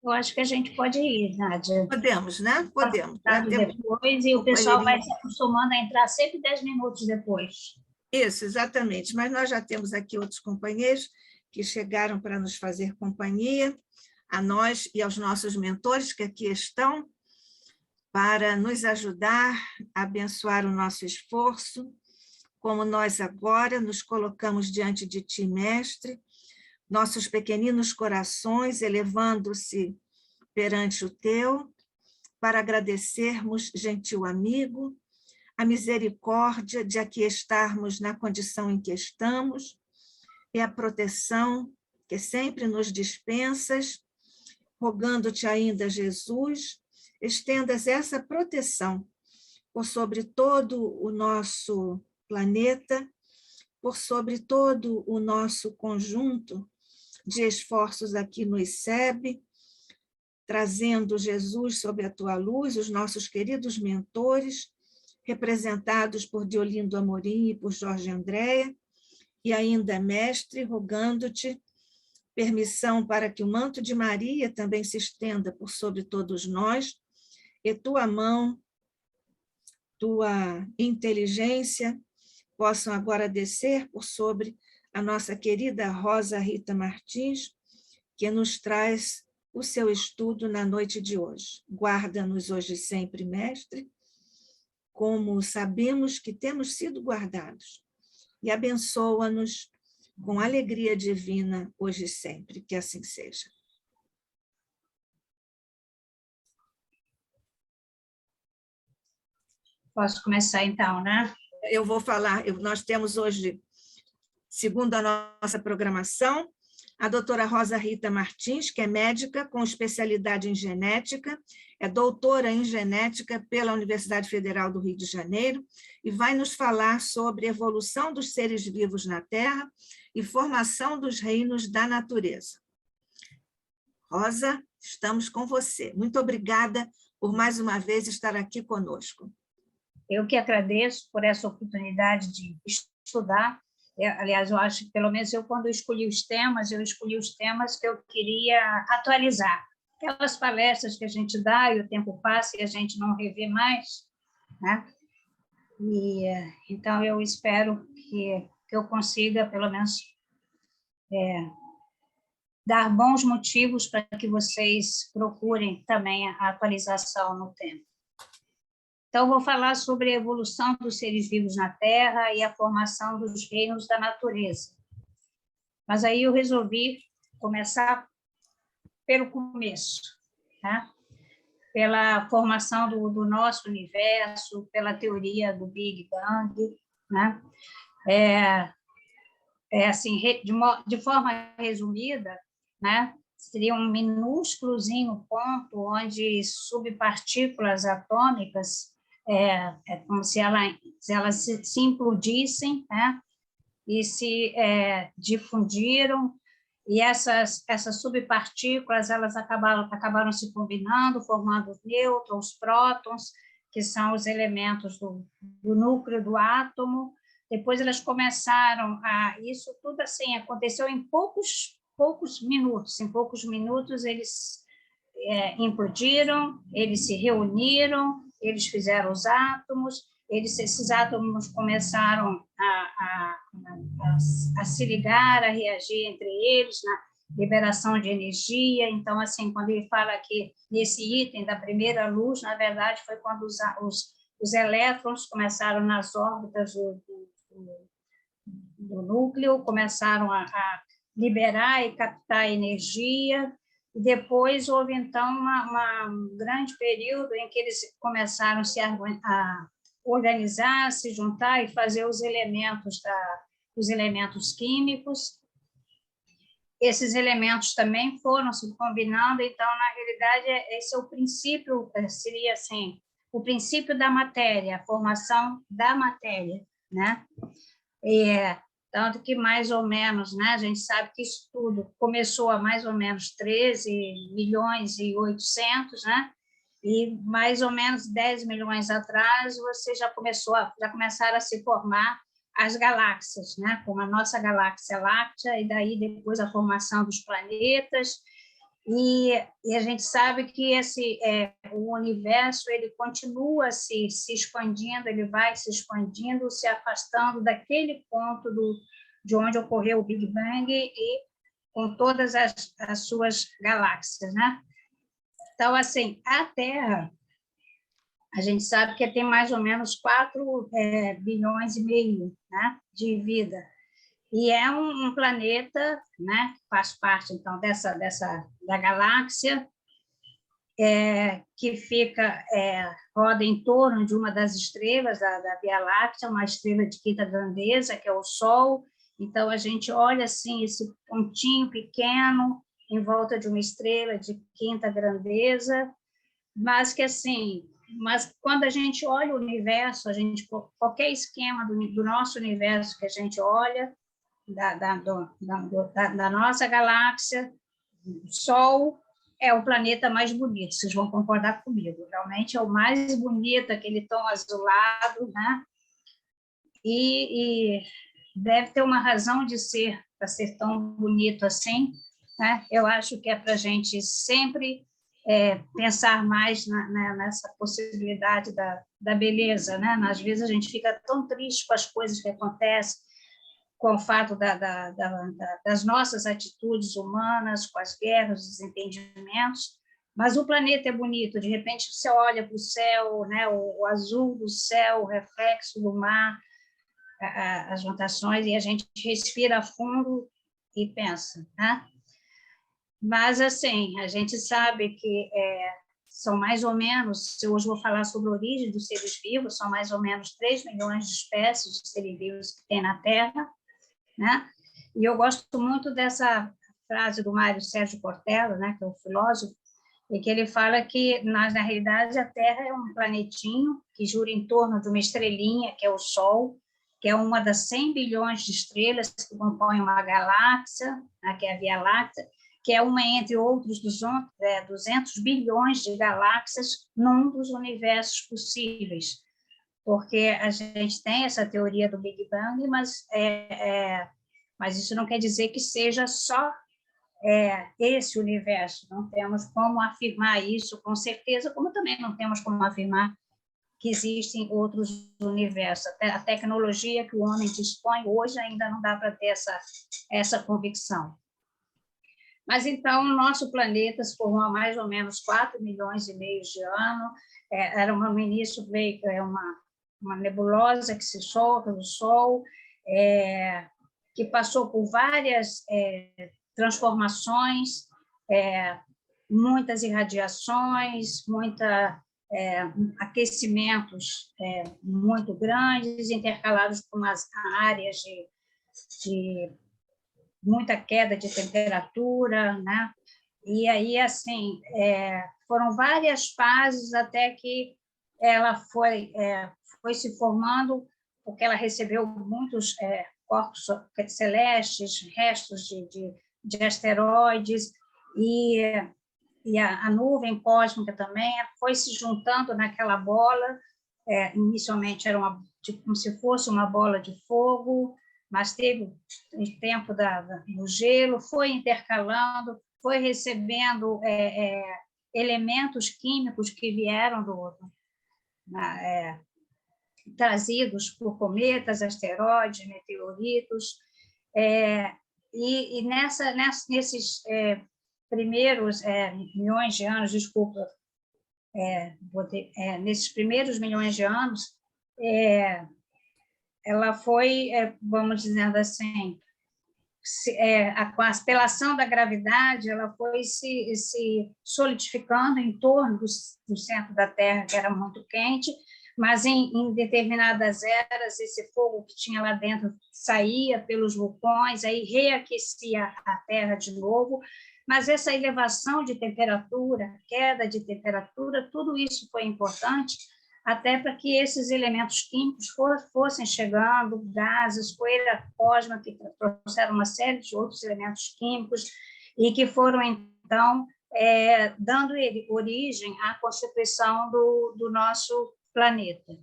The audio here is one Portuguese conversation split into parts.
Eu acho que a gente pode ir, Nádia. Podemos, né? Podemos. Já temos depois, e o pessoal vai se acostumando a entrar sempre 10 minutos depois. Isso, exatamente. Mas nós já temos aqui outros companheiros que chegaram para nos fazer companhia, a nós e aos nossos mentores que aqui estão, para nos ajudar a abençoar o nosso esforço, como nós agora nos colocamos diante de Ti, Mestre, nossos pequeninos corações elevando-se perante o Teu, para agradecermos, gentil amigo, a misericórdia de aqui estarmos na condição em que estamos, e a proteção que sempre nos dispensas, rogando-te ainda, Jesus, estendas essa proteção por sobre todo o nosso planeta, por sobre todo o nosso conjunto de esforços aqui no ICEB, trazendo, Jesus, sob a tua luz, os nossos queridos mentores, representados por Deolindo Amorim e por Jorge Andréa, e ainda, Mestre, rogando-te permissão para que o manto de Maria também se estenda por sobre todos nós, e tua mão, tua inteligência possam agora descer por sobre a nossa querida Rosa Rita Martins, que nos traz o seu estudo na noite de hoje. Guarda-nos hoje sempre, Mestre, como sabemos que temos sido guardados, e abençoa-nos com alegria divina hoje e sempre, que assim seja. Posso começar então, né? Eu vou falar, nós temos hoje, segundo a nossa programação, a doutora Rosa Rita Martins, que é médica com especialidade em genética, é doutora em genética pela Universidade Federal do Rio de Janeiro, e vai nos falar sobre evolução dos seres vivos na Terra e formação dos reinos da natureza. Rosa, estamos com você. Muito obrigada por mais uma vez estar aqui conosco. Eu que agradeço por essa oportunidade de estudar. Aliás, eu acho que, pelo menos eu, quando escolhi os temas que eu queria atualizar. Aquelas palestras que a gente dá e o tempo passa e a gente não revê mais, né? E, então, eu espero que eu consiga, pelo menos, dar bons motivos para que vocês procurem também a atualização no tempo. Então, vou falar sobre a evolução dos seres vivos na Terra e a formação dos reinos da natureza. Mas aí eu resolvi começar pelo começo, tá? Pela formação do nosso universo, pela teoria do Big Bang, né? Assim, de forma resumida, né? Seria um minúsculozinho ponto onde subpartículas atômicas como se elas se implodissem, né? E se difundiram, e essas subpartículas elas acabaram se combinando, formando nêutrons, prótons, que são os elementos do núcleo do átomo. Depois elas começaram isso tudo assim aconteceu em poucos minutos. Em poucos minutos eles implodiram, eles se reuniram, eles fizeram os átomos, esses átomos começaram a se ligar, a reagir entre eles na liberação de energia. Então, assim, quando ele fala aqui nesse item da primeira luz, na verdade, foi quando os elétrons começaram nas órbitas do núcleo, começaram a liberar e captar energia. E depois houve, então, um grande período em que eles começaram a organizar, se juntar e fazer os elementos químicos. Esses elementos também foram se combinando, então, na realidade, esse é o princípio, seria assim, o princípio da matéria, a formação da matéria, né? Tanto que, mais ou menos, né, a gente sabe que isso tudo começou a mais ou menos 13 milhões e 800, né? E mais ou menos 10 milhões atrás, você já começaram a se formar as galáxias, né? Como a nossa galáxia láctea, e daí depois a formação dos planetas, E a gente sabe que o universo ele continua se expandindo, ele vai se expandindo, se afastando daquele ponto de onde ocorreu o Big Bang e com todas as suas galáxias, né? Então, assim, a Terra, a gente sabe que tem mais ou menos 4 bilhões e meio, né, de vida. E é um planeta, né, faz parte, então, da galáxia, que roda em torno de uma das estrelas da Via Láctea, uma estrela de quinta grandeza, que é o Sol. Então, a gente olha assim, esse pontinho pequeno em volta de uma estrela de quinta grandeza, mas que, assim, quando a gente olha o universo, qualquer esquema do nosso universo que a gente olha, da nossa galáxia, o Sol é o planeta mais bonito, vocês vão concordar comigo, realmente é o mais bonito, aquele tom azulado, né? E deve ter uma razão de ser, para ser tão bonito assim, né? Eu acho que é para a gente sempre pensar mais nessa possibilidade da beleza, né? Às vezes a gente fica tão triste com as coisas que acontecem, com o fato das nossas atitudes humanas, com as guerras, os desentendimentos, mas o planeta é bonito, de repente você olha para o céu, né, o azul do céu, o reflexo do mar, as rotações, e a gente respira fundo e pensa, né? Mas, assim, a gente sabe que são mais ou menos, se hoje vou falar sobre a origem dos seres vivos, são mais ou menos 3 milhões de espécies de seres vivos que tem na Terra, né? E eu gosto muito dessa frase do Mário Sérgio Cortella, né, que é um filósofo, e que ele fala que, na realidade, a Terra é um planetinho que gira em torno de uma estrelinha, que é o Sol, que é uma das 100 bilhões de estrelas que compõem uma galáxia, né, que é a Via Láctea, que é uma entre outros 200 bilhões de galáxias num dos universos possíveis, porque a gente tem essa teoria do Big Bang, mas isso não quer dizer que seja só esse universo. Não temos como afirmar isso com certeza, como também não temos como afirmar que existem outros universos. A tecnologia que o homem dispõe hoje ainda não dá para ter essa convicção. Mas, então, o nosso planeta se formou há mais ou menos 4 milhões e meio de anos. No início veio uma nebulosa que se solta do Sol, que passou por várias transformações, muitas irradiações, aquecimentos muito grandes, intercalados com umas áreas de muita queda de temperatura, né? E aí, assim, foram várias fases até que ela foi se formando, porque ela recebeu muitos corpos celestes, restos de asteroides, e a nuvem cósmica também foi se juntando naquela bola. Inicialmente era como se fosse uma bola de fogo, mas teve o tempo do gelo, foi intercalando, foi recebendo elementos químicos que vieram trazidos por cometas, asteroides, meteoritos, e nesses primeiros milhões de anos, desculpa, nesses primeiros milhões de anos, ela foi, vamos dizer assim, pela ação da gravidade, ela foi se solidificando em torno do centro da Terra, que era muito quente, mas em determinadas eras, esse fogo que tinha lá dentro saía pelos vulcões, aí reaquecia a Terra de novo, mas essa elevação de temperatura, queda de temperatura, tudo isso foi importante até para que esses elementos químicos fossem chegando, gases, poeira cósmica, que trouxeram uma série de outros elementos químicos e que foram, então, dando origem à constituição do nosso planeta.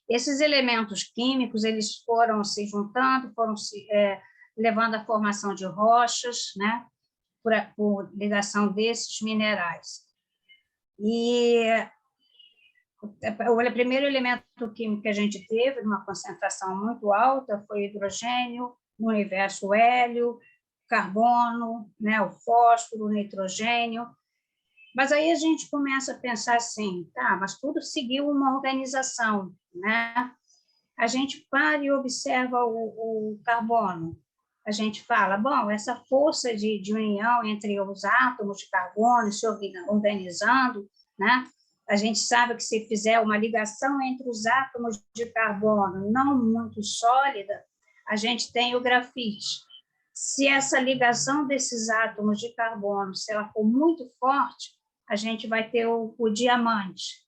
Esses elementos químicos, eles foram se juntando, foram levando à formação de rochas, né? por ligação desses minerais. E o primeiro elemento químico que a gente teve, numa concentração muito alta, foi o hidrogênio, no universo o hélio, carbono, né, o fósforo, o nitrogênio. Mas aí a gente começa a pensar assim, tá, mas tudo seguiu uma organização, né? A gente para e observa o carbono. A gente fala, bom, essa força de união entre os átomos de carbono se organizando, né? A gente sabe que se fizer uma ligação entre os átomos de carbono não muito sólida, a gente tem o grafite. Se essa ligação desses átomos de carbono, se ela for muito forte, a gente vai ter o diamante.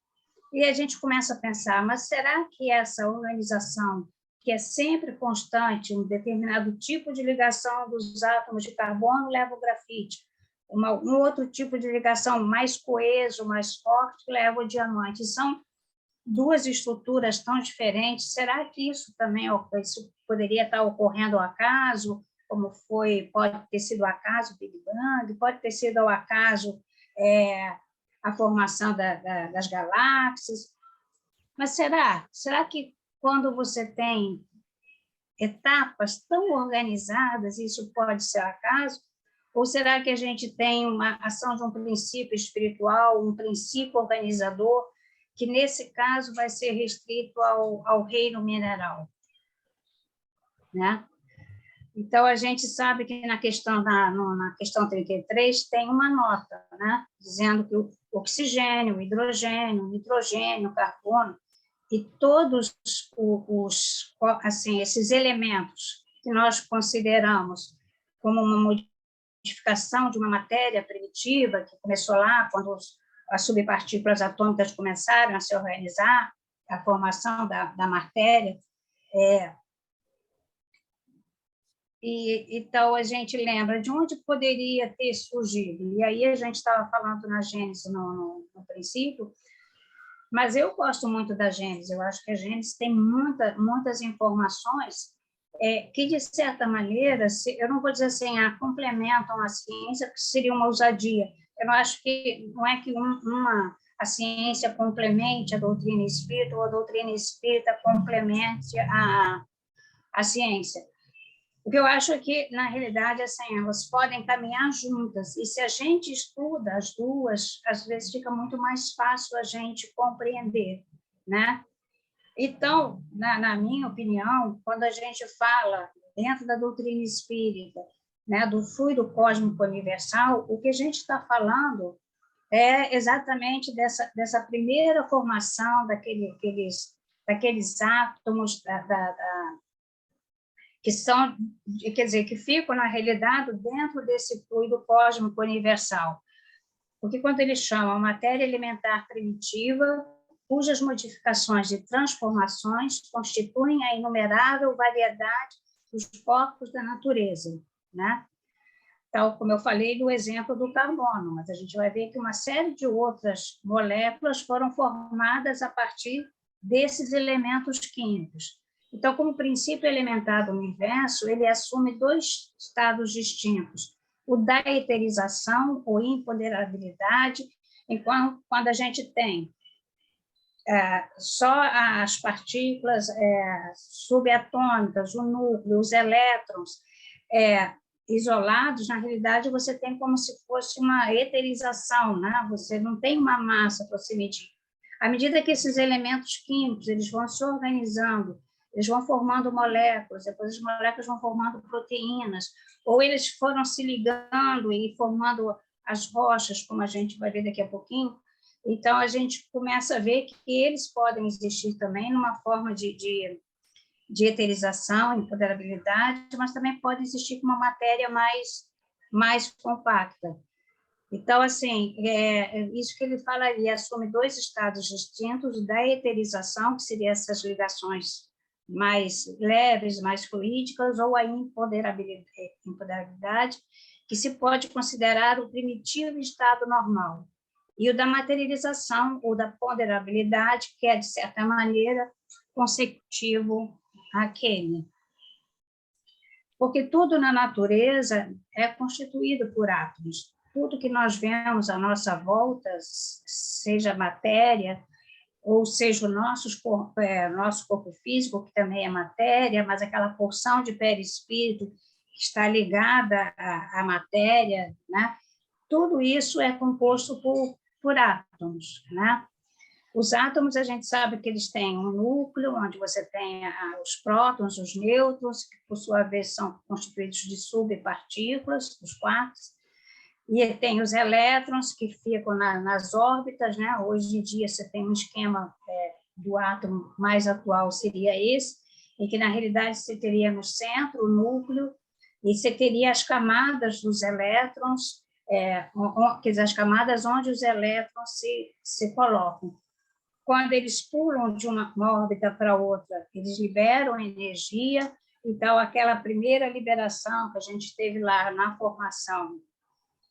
E a gente começa a pensar, mas será que essa organização, que é sempre constante, um determinado tipo de ligação dos átomos de carbono leva o grafite, um outro tipo de ligação mais coeso, mais forte, leva o diamante. São duas estruturas tão diferentes. Será que isso também isso poderia estar ocorrendo ao acaso, como pode ter sido ao acaso o Big Bang, pode ter sido ao acaso a formação das galáxias? Mas será que quando você tem etapas tão organizadas, isso pode ser acaso? Ou será que a gente tem uma ação de um princípio espiritual, um princípio organizador, que nesse caso vai ser restrito ao reino mineral, né? Então, a gente sabe que na questão 33 tem uma nota, né, dizendo que o oxigênio, o hidrogênio, o nitrogênio, o carbono, e todos assim, esses elementos que nós consideramos como uma modificação de uma matéria primitiva, que começou lá quando as subpartículas atômicas começaram a se organizar, a formação da matéria, então, a gente lembra de onde poderia ter surgido. E aí a gente estava falando na Gênesis no princípio, mas eu gosto muito da Gênesis. Eu acho que a Gênesis tem muitas informações que, de certa maneira, eu não vou dizer assim, complementam a ciência, porque seria uma ousadia. Eu não acho que não é que a ciência complemente a doutrina espírita ou a doutrina espírita complemente a ciência. O que eu acho é que, na realidade, assim, elas podem caminhar juntas, e se a gente estuda as duas, às vezes fica muito mais fácil a gente compreender, né? Então, na minha opinião, quando a gente fala dentro da doutrina espírita, né, do fluido cósmico universal, o que a gente está falando é exatamente dessa primeira formação daqueles átomos que são, quer dizer, que ficam, na realidade, dentro desse fluido cósmico universal. Porque quando eles chamam matéria elementar primitiva, cujas modificações e transformações constituem a inumerável variedade dos corpos da natureza, né? Tal como eu falei do exemplo do carbono, mas a gente vai ver que uma série de outras moléculas foram formadas a partir desses elementos químicos. Então, como princípio elementar do universo, ele assume dois estados distintos: o da eterização ou imponderabilidade, enquanto quando a gente tem só as partículas subatômicas, o núcleo, os elétrons isolados, na realidade você tem como se fosse uma eterização, né? Você não tem uma massa para se medir. À medida que esses elementos químicos eles vão se organizando, eles vão formando moléculas, depois as moléculas vão formando proteínas, ou eles foram se ligando e formando as rochas, como a gente vai ver daqui a pouquinho. Então, a gente começa a ver que eles podem existir também numa forma de eterização, empoderabilidade, mas também pode existir com uma matéria mais compacta. Então, assim, isso que ele fala ali, assume dois estados distintos, da eterização, que seriam essas ligações mais leves, mais fluídicas, ou a imponderabilidade, que se pode considerar o primitivo estado normal, e o da materialização, ou da ponderabilidade, que é, de certa maneira, consecutivo àquele. Porque tudo na natureza é constituído por átomos. Tudo que nós vemos à nossa volta, seja matéria, ou seja o nosso corpo físico, que também é matéria, mas aquela porção de perispírito que está ligada à matéria, né? Tudo isso é composto por átomos, né? Os átomos, a gente sabe que eles têm um núcleo, onde você tem os prótons, os nêutrons, que, por sua vez, são constituídos de subpartículas, os quarks, e tem os elétrons, que ficam nas órbitas, né? Hoje em dia, você tem um esquema do átomo mais atual, seria esse, em que, na realidade, você teria no centro o núcleo, e você teria as camadas dos elétrons, quer dizer, as camadas onde os elétrons se colocam. Quando eles pulam de uma órbita para outra, eles liberam energia, então aquela primeira liberação que a gente teve lá na formação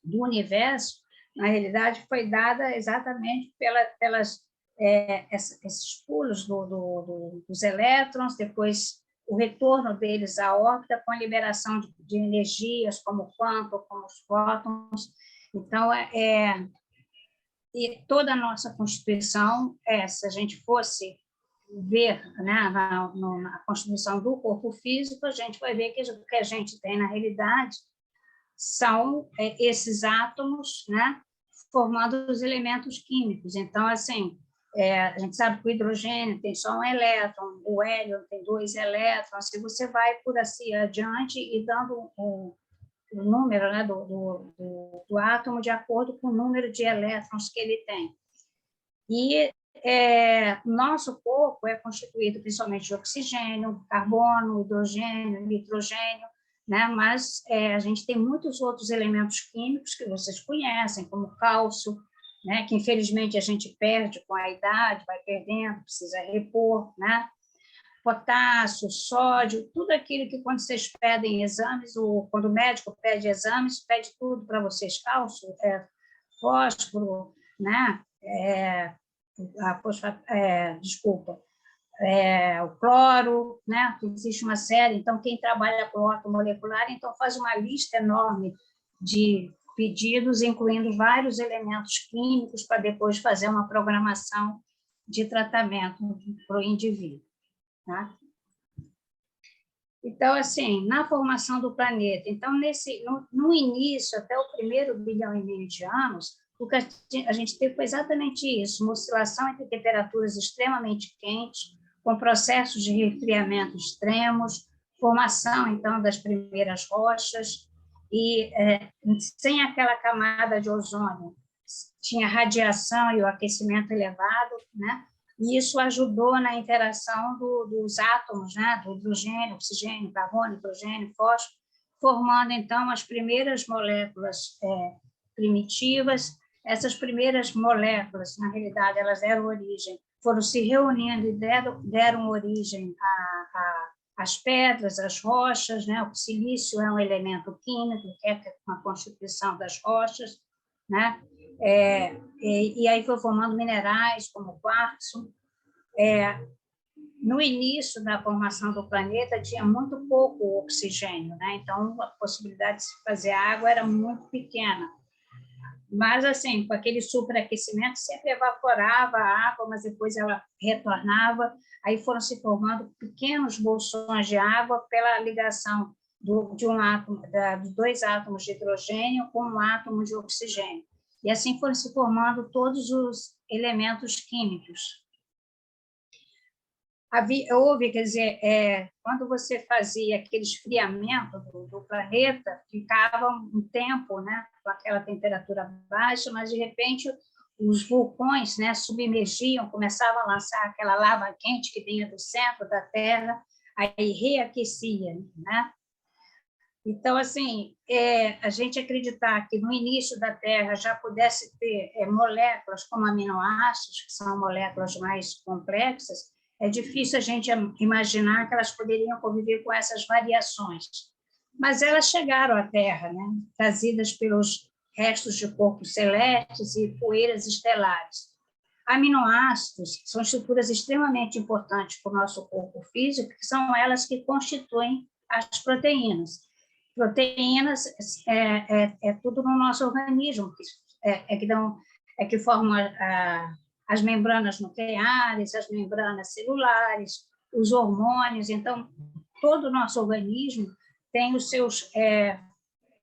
do universo, na realidade foi dada exatamente esses pulos dos elétrons, depois o retorno deles à órbita com a liberação de energias como o quanto, como os fótons. Então, e toda a nossa Constituição, se a gente fosse ver, né, na Constituição do corpo físico, a gente vai ver que o que a gente tem na realidade são esses átomos, né, formando os elementos químicos. Então, assim, a gente sabe que o hidrogênio tem só um elétron, o hélio tem 2 elétrons, e você vai por assim adiante e dando o número, né, do átomo de acordo com o número de elétrons que ele tem. E nosso corpo é constituído principalmente de oxigênio, carbono, hidrogênio, nitrogênio, né? Mas a gente tem muitos outros elementos químicos que vocês conhecem, como cálcio, né? Que infelizmente a gente perde com a idade, vai perdendo, precisa repor, né? Potássio, sódio, tudo aquilo que quando vocês pedem exames, quando o médico pede exames, pede tudo para vocês, cálcio, fósforo, né? O cloro, né? Existe uma série, então quem trabalha com ortomolecular, então faz uma lista enorme de pedidos, incluindo vários elementos químicos, para depois fazer uma programação de tratamento para o indivíduo. Tá? Então, assim, na formação do planeta, então, no início, até o primeiro 1,5 bilhão de anos, o que a gente teve foi exatamente isso, uma oscilação entre temperaturas extremamente quentes, com processos de resfriamento extremos, formação, então, das primeiras rochas, e sem aquela camada de ozônio, tinha radiação e o aquecimento elevado, né? E isso ajudou na interação dos átomos, né? Do hidrogênio, oxigênio, carbono, nitrogênio, fósforo, formando, então, as primeiras moléculas primitivas. Essas primeiras moléculas, na realidade, elas foram se reunindo e deram origem às pedras, às rochas, né? O silício é um elemento químico, que é uma constituição das rochas, né? E aí foi formando minerais como o quartzo. No início da formação do planeta tinha muito pouco oxigênio, né? Então a possibilidade de se fazer água era muito pequena. Mas, assim, com aquele superaquecimento, sempre evaporava a água, mas depois ela retornava. Aí foram se formando pequenos bolsões de água pela ligação de 2 átomos de hidrogênio com um átomo de oxigênio. E assim foram se formando todos os elementos químicos. Houve, quer dizer, quando você fazia aquele esfriamento do planeta, ficava um tempo, né, com aquela temperatura baixa, mas, de repente, os vulcões, né, submergiam, começavam a lançar aquela lava quente que vinha do centro da Terra, aí reaquecia, né? Então, assim, a gente acreditar que no início da Terra já pudesse ter moléculas como aminoácidos, que são moléculas mais complexas, é difícil a gente imaginar que elas poderiam conviver com essas variações. Mas elas chegaram à Terra, né? Trazidas pelos restos de corpos celestes e poeiras estelares. Aminoácidos são estruturas extremamente importantes para o nosso corpo físico, que são elas que constituem as proteínas. Proteínas é tudo no nosso organismo, que formam as membranas nucleares, as membranas celulares, os hormônios. Então, todo o nosso organismo tem os seus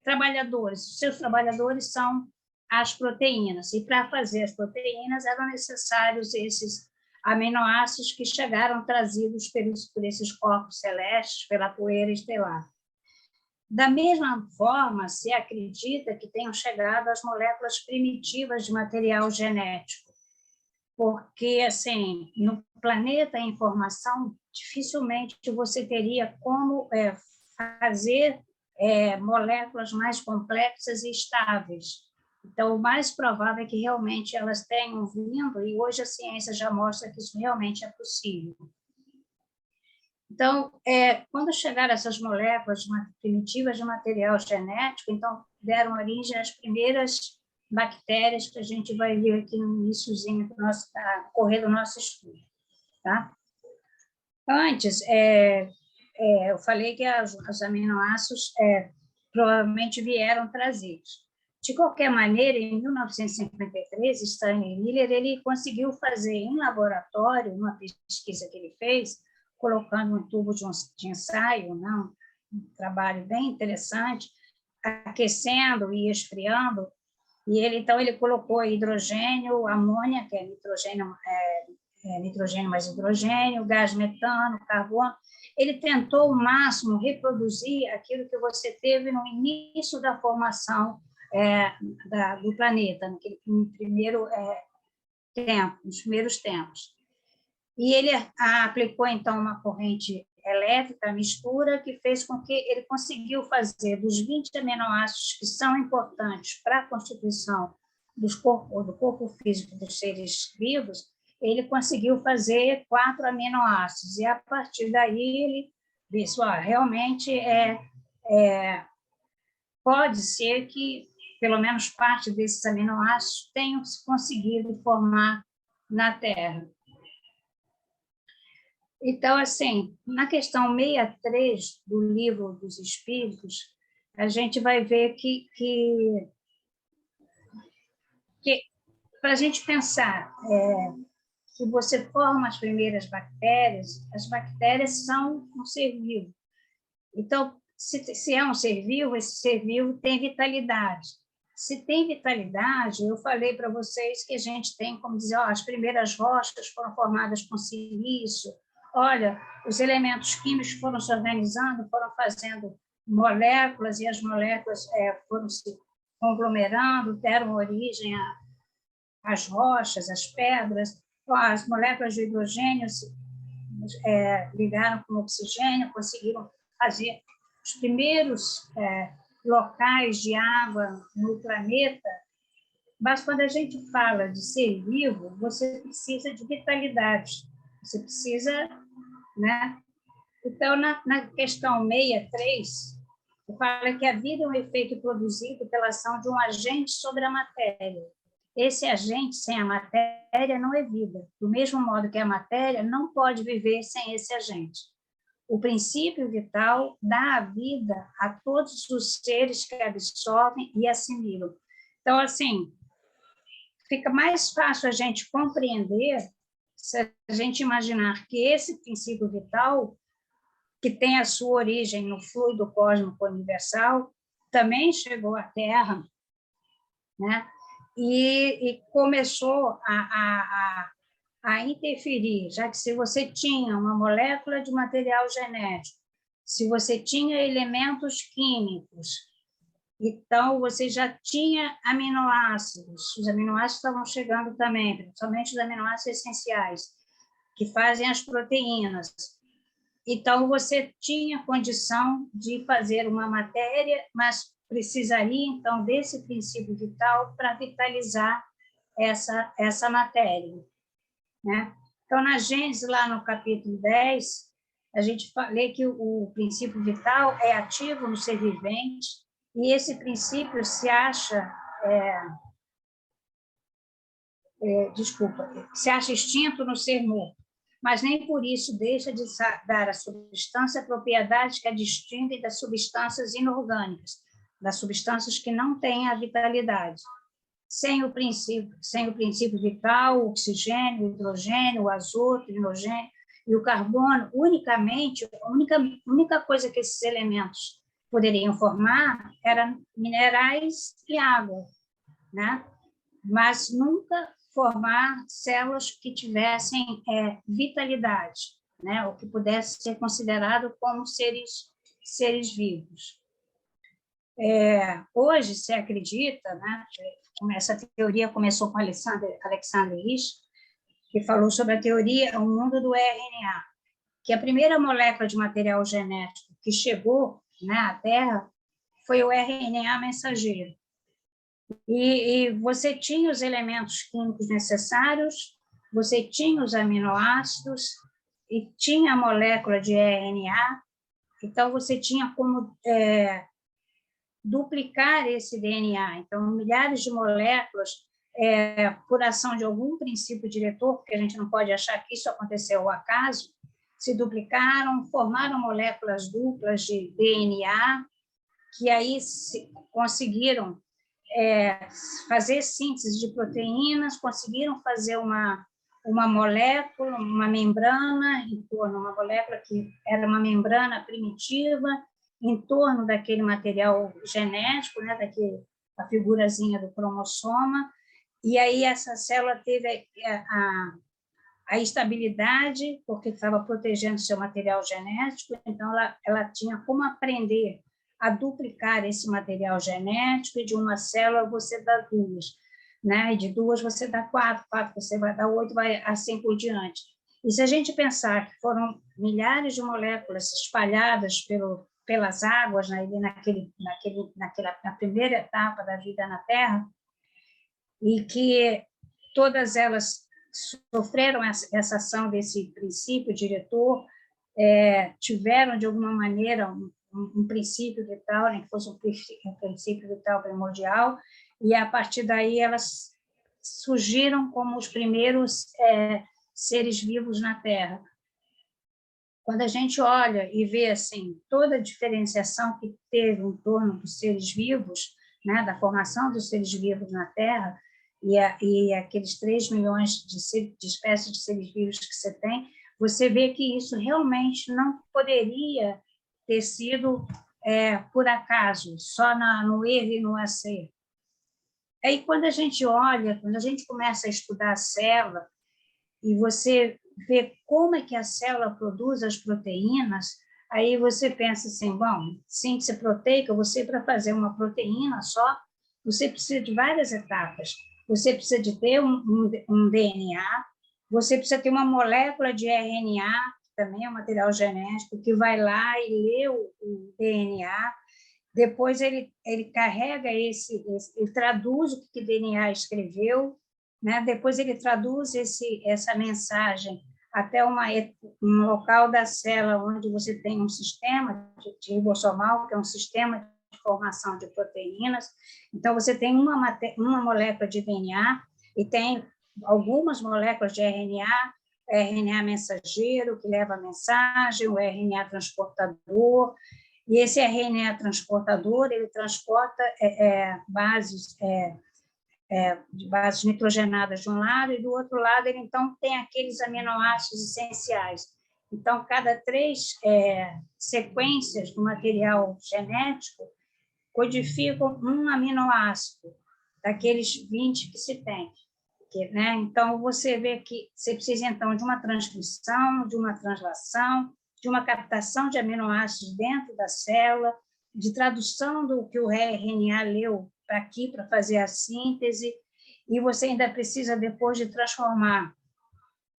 trabalhadores. Os seus trabalhadores são as proteínas. E para fazer as proteínas eram necessários esses aminoácidos que chegaram trazidos por esses corpos celestes, pela poeira estelar. Da mesma forma, se acredita que tenham chegado as moléculas primitivas de material genético, porque, assim, no planeta em formação, dificilmente você teria como fazer moléculas mais complexas e estáveis. Então, o mais provável é que realmente elas tenham vindo, e hoje a ciência já mostra que isso realmente é possível. Então, quando chegaram essas moléculas primitivas de material genético, então deram origem às primeiras bactérias que a gente vai ver aqui no iniciozinho do correr do nosso estudo. Tá? Antes, eu falei que os aminoácidos provavelmente vieram trazidos. De qualquer maneira, em 1953, Stanley Miller ele conseguiu fazer em laboratório, uma pesquisa que ele fez, colocando um tubo de ensaio, né, um trabalho bem interessante, aquecendo e esfriando, e então ele colocou hidrogênio, amônia, que é nitrogênio mais hidrogênio, gás metano, carbono. Ele tentou ao máximo reproduzir aquilo que você teve no início da formação do planeta, no primeiro tempo, nos primeiros tempos. E ele aplicou, então, uma corrente elétrica, a mistura, que fez com que ele conseguiu fazer dos 20 aminoácidos que são importantes para a constituição do corpo físico dos seres vivos, ele conseguiu fazer 4 aminoácidos. E, a partir daí, ele disse, realmente pode ser que, pelo menos, parte desses aminoácidos tenham se conseguido formar na Terra. Então, assim, na questão 63 do Livro dos Espíritos, a gente vai ver que para a gente pensar que você forma as primeiras bactérias, as bactérias são um ser vivo. Então, se é um ser vivo, esse ser vivo tem vitalidade. Se tem vitalidade, eu falei para vocês que a gente tem, como dizer, as primeiras rochas foram formadas com silício. Olha, os elementos químicos foram se organizando, foram fazendo moléculas, e as moléculas foram se conglomerando, deram origem às rochas, às pedras. As moléculas de hidrogênio se ligaram com o oxigênio, conseguiram fazer os primeiros locais de água no planeta. Mas quando a gente fala de ser vivo, você precisa de vitalidade, você precisa, né? Então, na questão 63, fala que a vida é um efeito produzido pela ação de um agente sobre a matéria. Esse agente, sem a matéria, não é vida. Do mesmo modo que a matéria não pode viver sem esse agente. O princípio vital dá a vida a todos os seres que absorvem e assimilam. Então, assim, fica mais fácil a gente compreender se a gente imaginar que esse princípio vital, que tem a sua origem no fluido cósmico universal, também chegou à Terra, né? E começou a interferir, já que se você tinha uma molécula de material genético, se você tinha elementos químicos, então você já tinha aminoácidos, os aminoácidos estavam chegando também, principalmente os aminoácidos essenciais, que fazem as proteínas. Então, você tinha condição de fazer uma matéria, mas precisaria, então, desse princípio vital para vitalizar essa matéria, né? Então, na Gênesis, lá no capítulo 10, a gente lê que o princípio vital é ativo no ser vivente, e esse princípio se acha, se acha extinto no ser morto. mas nem por isso deixa de dar à substância propriedades que a distinguem das substâncias inorgânicas, das substâncias que não têm a vitalidade. Sem o princípio vital, o oxigênio, o hidrogênio, o azoto, o hidrogênio e o carbono, a única coisa que esses elementos poderiam formar eram minerais e água, né? Mas nunca formar células que tivessem vitalidade, né? Ou que pudesse ser considerado como seres vivos. Hoje se acredita, né? Essa teoria começou com Alexander Risch, que falou sobre a teoria, o mundo do RNA, que a primeira molécula de material genético que chegou, né, à Terra foi o RNA mensageiro. E você tinha os elementos químicos necessários, você tinha os aminoácidos e tinha a molécula de RNA, então você tinha como duplicar esse DNA. Então, milhares de moléculas, por ação de algum princípio diretor, porque a gente não pode achar que isso aconteceu ao acaso, se duplicaram, formaram moléculas duplas de DNA, que aí conseguiram fazer síntese de proteínas, conseguiram fazer uma molécula, uma membrana em torno, uma molécula que era uma membrana primitiva em torno daquele material genético, né, a figurazinha do cromossoma, e aí essa célula teve a estabilidade, porque estava protegendo seu material genético, então ela tinha como aprender a duplicar esse material genético, e de uma célula você dá duas, né? E de duas você dá quatro você vai dar 8, vai assim por diante. E se a gente pensar que foram milhares de moléculas espalhadas pelas águas, né, na primeira etapa da vida na Terra, e que todas elas sofreram essa ação desse princípio diretor, tiveram, de alguma maneira, um princípio vital, né, que fosse um princípio vital primordial, e, a partir daí, elas surgiram como os primeiros seres vivos na Terra. Quando a gente olha e vê assim, toda a diferenciação que teve em torno dos seres vivos, né, da formação dos seres vivos na Terra, e aqueles 3 milhões de espécies de seres vivos que você tem, você vê que isso realmente não poderia ter sido por acaso, só no erro e no acerto. Aí, quando a gente olha, quando a gente começa a estudar a célula, e você vê como é que a célula produz as proteínas, aí você pensa assim, bom, síntese proteica, para fazer uma proteína só, você precisa de várias etapas. Você precisa de ter um DNA, você precisa ter uma molécula de RNA, que também é um material genético, que vai lá e lê o DNA, depois ele carrega ele traduz o que o DNA escreveu, né? Depois ele traduz essa mensagem até um local da célula onde você tem um sistema de ribossomal, que é um sistema de formação de proteínas. Então, você tem uma molécula de DNA e tem algumas moléculas de RNA mensageiro, que leva a mensagem, o RNA transportador, e esse RNA transportador, ele transporta bases de bases nitrogenadas de um lado, e do outro lado ele, então, tem aqueles aminoácidos essenciais. Então, cada 3 sequências do material genético codificam um aminoácido daqueles 20 que se tem. Né? Então, você vê que você precisa, então, de uma transcrição, de uma translação, de uma captação de aminoácidos dentro da célula, de tradução do que o RNA leu para aqui, para fazer a síntese, e você ainda precisa, depois, de transformar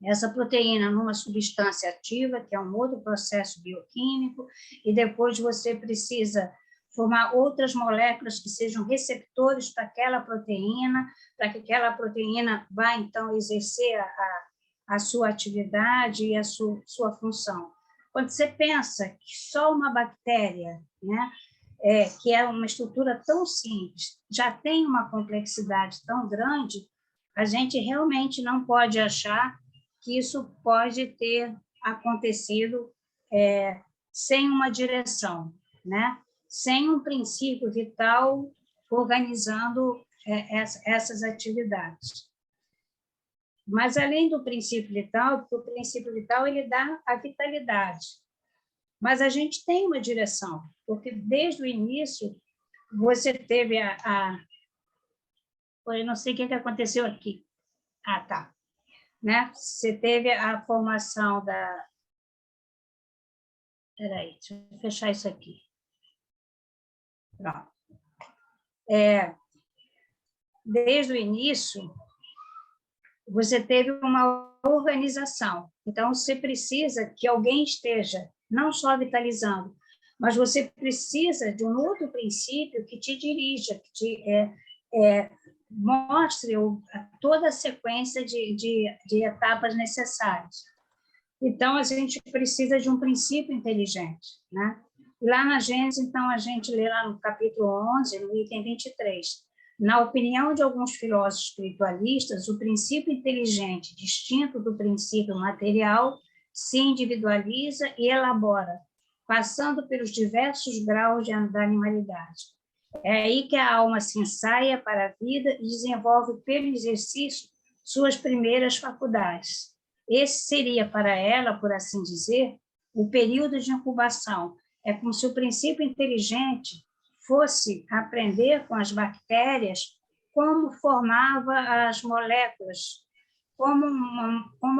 essa proteína numa substância ativa, que é um outro processo bioquímico, e depois você precisa formar outras moléculas que sejam receptores para aquela proteína, para que aquela proteína vá, então, exercer a sua atividade e a sua função. Quando você pensa que só uma bactéria, né, que é uma estrutura tão simples, já tem uma complexidade tão grande, a gente realmente não pode achar que isso pode ter acontecido sem uma direção, né? Sem um princípio vital organizando essas atividades. Mas, além do princípio vital, porque o princípio vital ele dá a vitalidade, mas a gente tem uma direção, porque desde o início você teve eu não sei o que aconteceu aqui. Ah, tá. Né? Você teve a formação da... Espera aí, deixa eu fechar isso aqui. Pronto. Desde o início, você teve uma organização. Então, você precisa que alguém esteja não só vitalizando, mas você precisa de um outro princípio que te dirija, que te mostre toda a sequência de etapas necessárias. Então, a gente precisa de um princípio inteligente, né? Lá na Gênesis, então, a gente lê lá no capítulo 11, no item 23, na opinião de alguns filósofos espiritualistas, o princípio inteligente, distinto do princípio material, se individualiza e elabora, passando pelos diversos graus da animalidade. É aí que a alma se ensaia para a vida e desenvolve pelo exercício suas primeiras faculdades. Esse seria para ela, por assim dizer, o período de incubação. É como se o princípio inteligente fosse aprender com as bactérias como formava as moléculas, como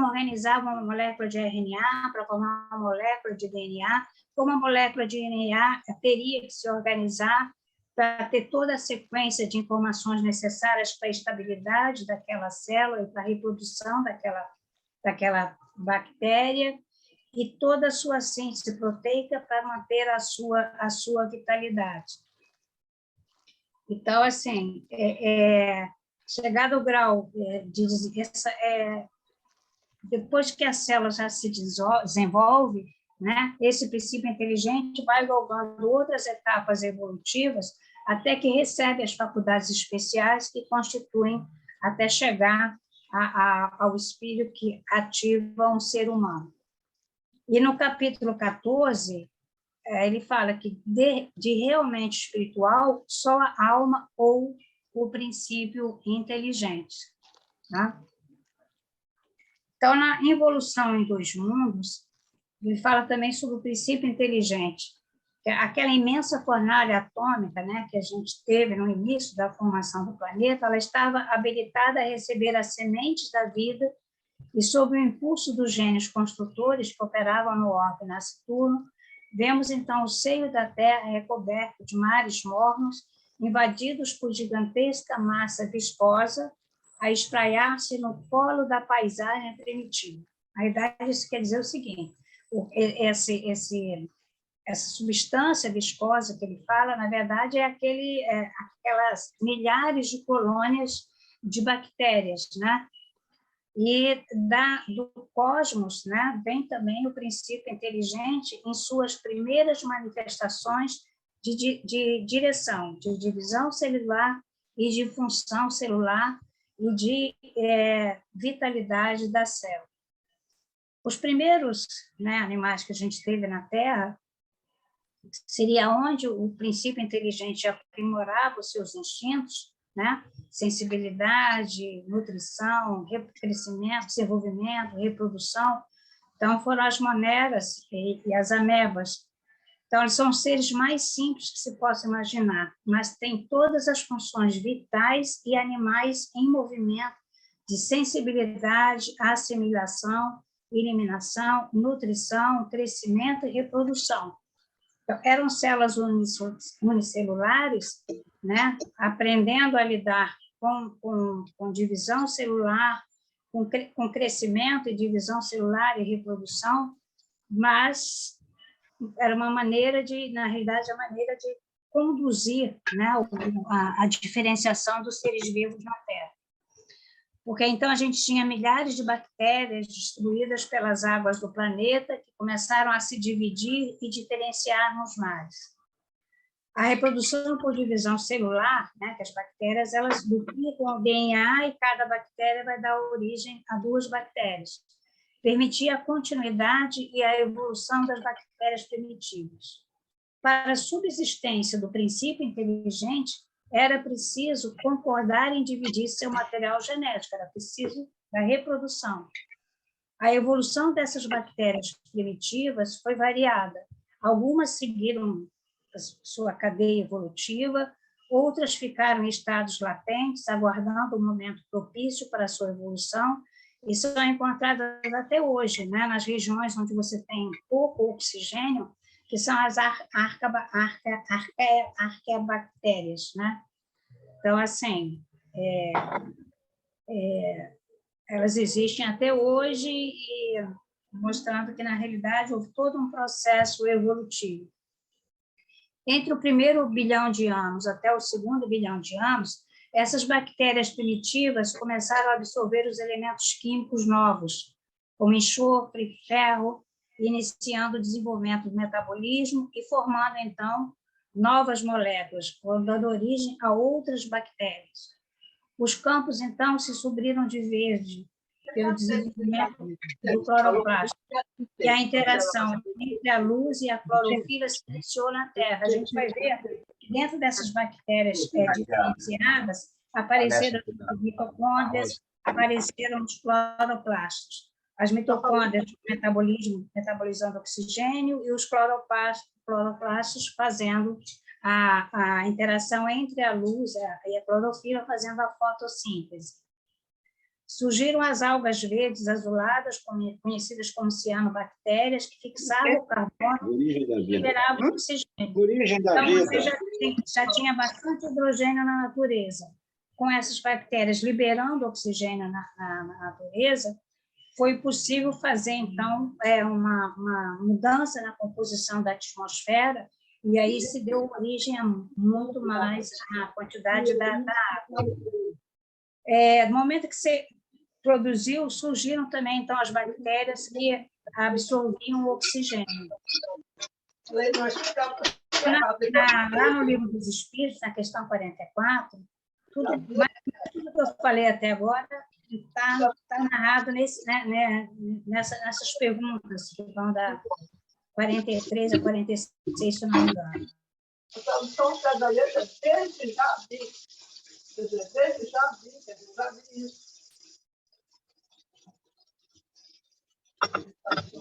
organizava uma molécula de RNA para formar uma molécula de DNA, como a molécula de DNA teria que se organizar para ter toda a sequência de informações necessárias para a estabilidade daquela célula e para a reprodução daquela bactéria, e toda a sua síntese proteica para manter a sua vitalidade. Então, assim, chegado ao grau de depois que a célula já se desenvolve, né, esse princípio inteligente vai galgando outras etapas evolutivas até que recebe as faculdades especiais que constituem até chegar ao espírito que ativa um ser humano. E no capítulo 14, ele fala que de realmente espiritual só a alma ou o princípio inteligente. Tá? Então, na Involução em Dois Mundos, ele fala também sobre o princípio inteligente, que é aquela imensa fornalha atômica, né, que a gente teve no início da formação do planeta, ela estava habilitada a receber as sementes da vida e, sob o impulso dos gênios construtores que operavam no orbe nasciturno, vemos então o seio da Terra recoberto de mares mornos, invadidos por gigantesca massa viscosa, a espraiar-se no polo da paisagem primitiva. Na verdade, isso quer dizer o seguinte: essa substância viscosa que ele fala, na verdade, é aquelas milhares de colônias de bactérias, né? E do cosmos, né, vem também o princípio inteligente em suas primeiras manifestações de direção, de divisão celular e de função celular e de vitalidade da célula. Os primeiros, né, animais que a gente teve na Terra seria onde o princípio inteligente aprimorava os seus instintos, né? Sensibilidade, nutrição, crescimento, desenvolvimento, reprodução. Então, foram as moneras e as amebas. Então, eles são os seres mais simples que se possa imaginar, mas têm todas as funções vitais e animais em movimento de sensibilidade, assimilação, eliminação, nutrição, crescimento e reprodução. Então, eram células unicelulares, né, aprendendo a lidar com divisão celular, com crescimento e divisão celular e reprodução, mas era uma maneira na realidade, a maneira de conduzir, né, a diferenciação dos seres vivos na Terra. Porque então a gente tinha milhares de bactérias distribuídas pelas águas do planeta que começaram a se dividir e diferenciar nos mares. A reprodução por divisão celular, né, que as bactérias elas duplicam o DNA e cada bactéria vai dar origem a 2 bactérias. permitia a continuidade e a evolução das bactérias primitivas. Para a subsistência do princípio inteligente, era preciso concordar em dividir seu material genético, era preciso da reprodução. A evolução dessas bactérias primitivas foi variada. Algumas seguiram sua cadeia evolutiva, outras ficaram em estados latentes, aguardando o momento propício para a sua evolução, e são encontradas até hoje, né, nas regiões onde você tem pouco oxigênio, que são as arqueabactérias, né? Então, assim, elas existem até hoje, e mostrando que, na realidade, houve todo um processo evolutivo. Entre o primeiro bilhão de anos até o segundo bilhão de anos, essas bactérias primitivas começaram a absorver os elementos químicos novos, como enxofre, ferro, iniciando o desenvolvimento do metabolismo e formando, então, novas moléculas, dando origem a outras bactérias. Os campos, então, se subriram de verde pelo desenvolvimento do cloroplasto, e a interação entre a luz e a clorofila se iniciou na Terra. A gente vai ver que dentro dessas bactérias diferenciadas apareceram as mitocôndrias, apareceram os cloroplastos. As mitocôndrias, metabolizando oxigênio, e os cloroplastos fazendo a interação entre a luz e a clorofila, fazendo a fotossíntese. Surgiram as algas verdes azuladas, conhecidas como cianobactérias, que fixavam o carbono e liberavam oxigênio. Então, você já tinha bastante hidrogênio na natureza. Com essas bactérias liberando oxigênio na natureza, foi possível fazer, então, uma mudança na composição da atmosfera, e aí se deu origem a muito mais a quantidade da água. No momento que você produziu, surgiram também, então, as bactérias que absorviam o oxigênio. Lá no Livro dos Espíritos, na questão 44, tudo que eu falei até agora está narrado nessas perguntas, que vão da 43 a 46, se não me engano. Então, cada letra desde já vi isso.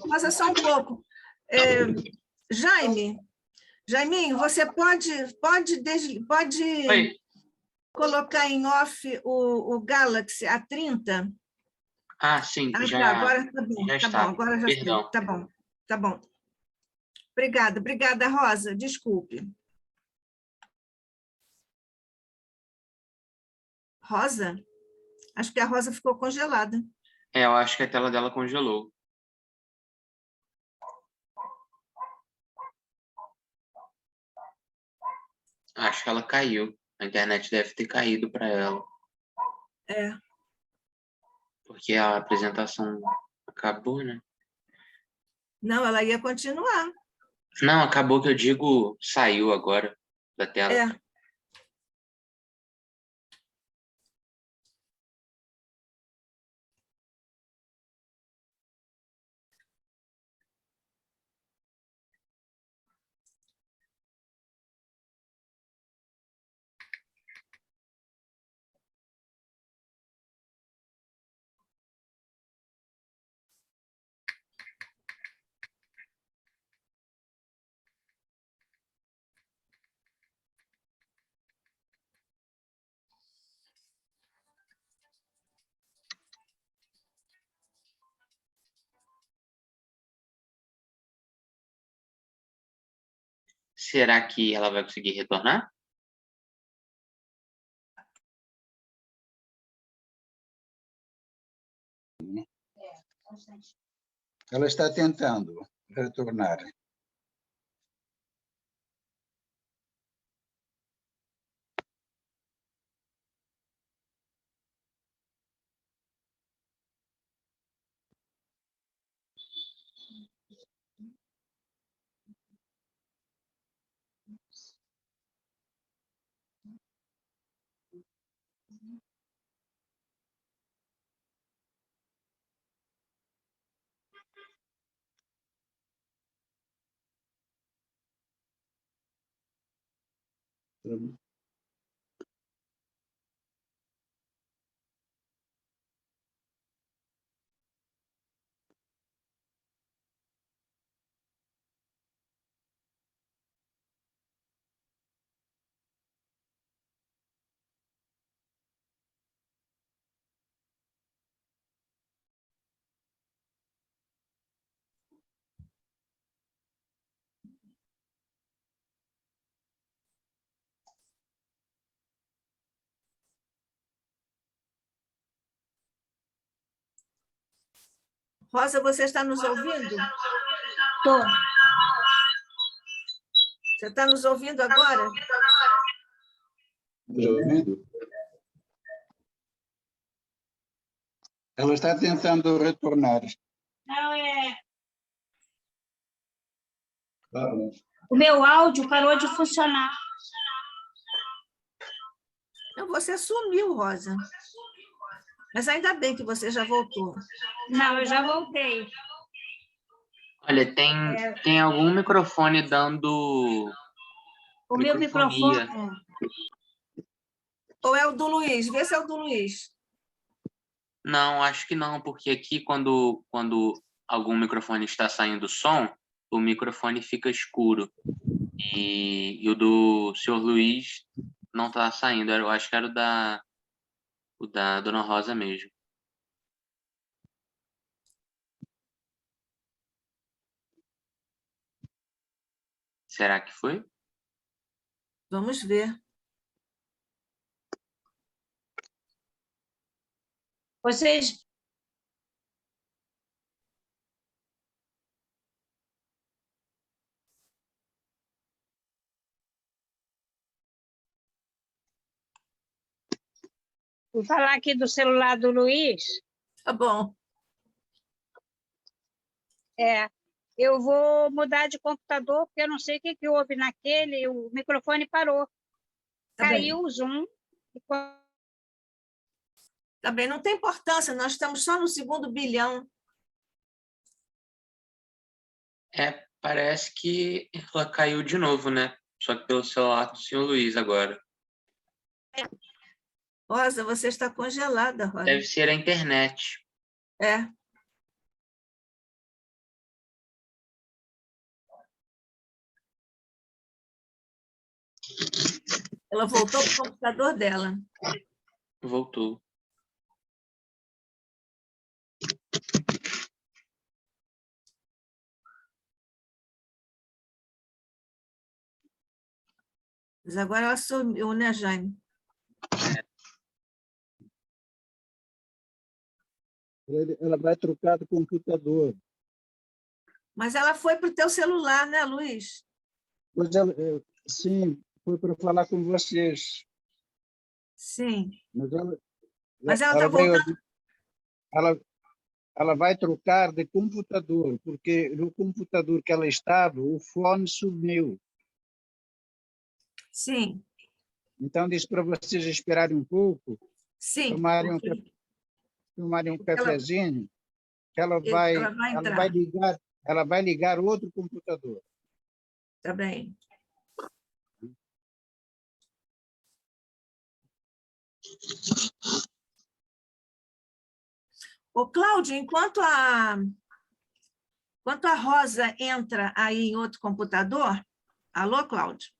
Mas é só um pouco. Jaiminho, você pode colocar em off o Galaxy A30? Ah, sim, já, agora tá bom, já tá está. bom, agora já Perdão. sei. Tá bom. Obrigada, Rosa, desculpe. Rosa? Acho que a Rosa ficou congelada. Eu acho que a tela dela congelou. Acho que ela caiu. A internet deve ter caído para ela. Porque a apresentação acabou, né? Não, ela ia continuar. Não, acabou que eu digo, saiu agora da tela. Será que ela vai conseguir retornar? Ela está tentando retornar. Rosa, você está nos ouvindo? Estou. Você está nos ouvindo agora? Está ouvindo? Ela está tentando retornar. Não, Tá bom. o meu áudio parou de funcionar. Não, você sumiu, Rosa. Mas ainda bem que você já voltou. Não, eu já voltei. Olha, tem algum microfone dando O meu microfone. microfonia. Ou é o do Luiz? Vê se é o do Luiz. Não, acho que não, porque aqui quando algum microfone está saindo som, o microfone fica escuro. E o do senhor Luiz não está saindo. Eu acho que era o da Dona Rosa mesmo. Será que foi? Vamos ver. Vocês. Vou falar aqui do celular do Luiz. Tá bom. Eu vou mudar de computador, porque eu não sei o que houve naquele, o microfone parou. Tá Caiu bem. o Zoom. Tá bem, não tem importância, nós estamos só no 2º bilhão. Parece que ela caiu de novo, né? Só que pelo celular do senhor Luiz agora. Rosa, você está congelada, Rosa. Deve ser a internet. É. Ela voltou para o computador dela. Voltou. Mas agora ela sumiu, né, Jane? Ela vai trocar de computador. Mas ela foi para o teu celular, né, Luiz? Pois ela, sim, foi para falar com vocês. Sim. Mas ela está voltando. Ela vai trocar de computador, porque no computador que ela estava, o fone sumiu. Sim. Então, disse para vocês esperarem um pouco, Sim. tomarem um cafezinho, que ela vai ligar outro computador. Tá bem. Ô, Cláudio, enquanto a Rosa entra aí em outro computador... Alô, Cláudio?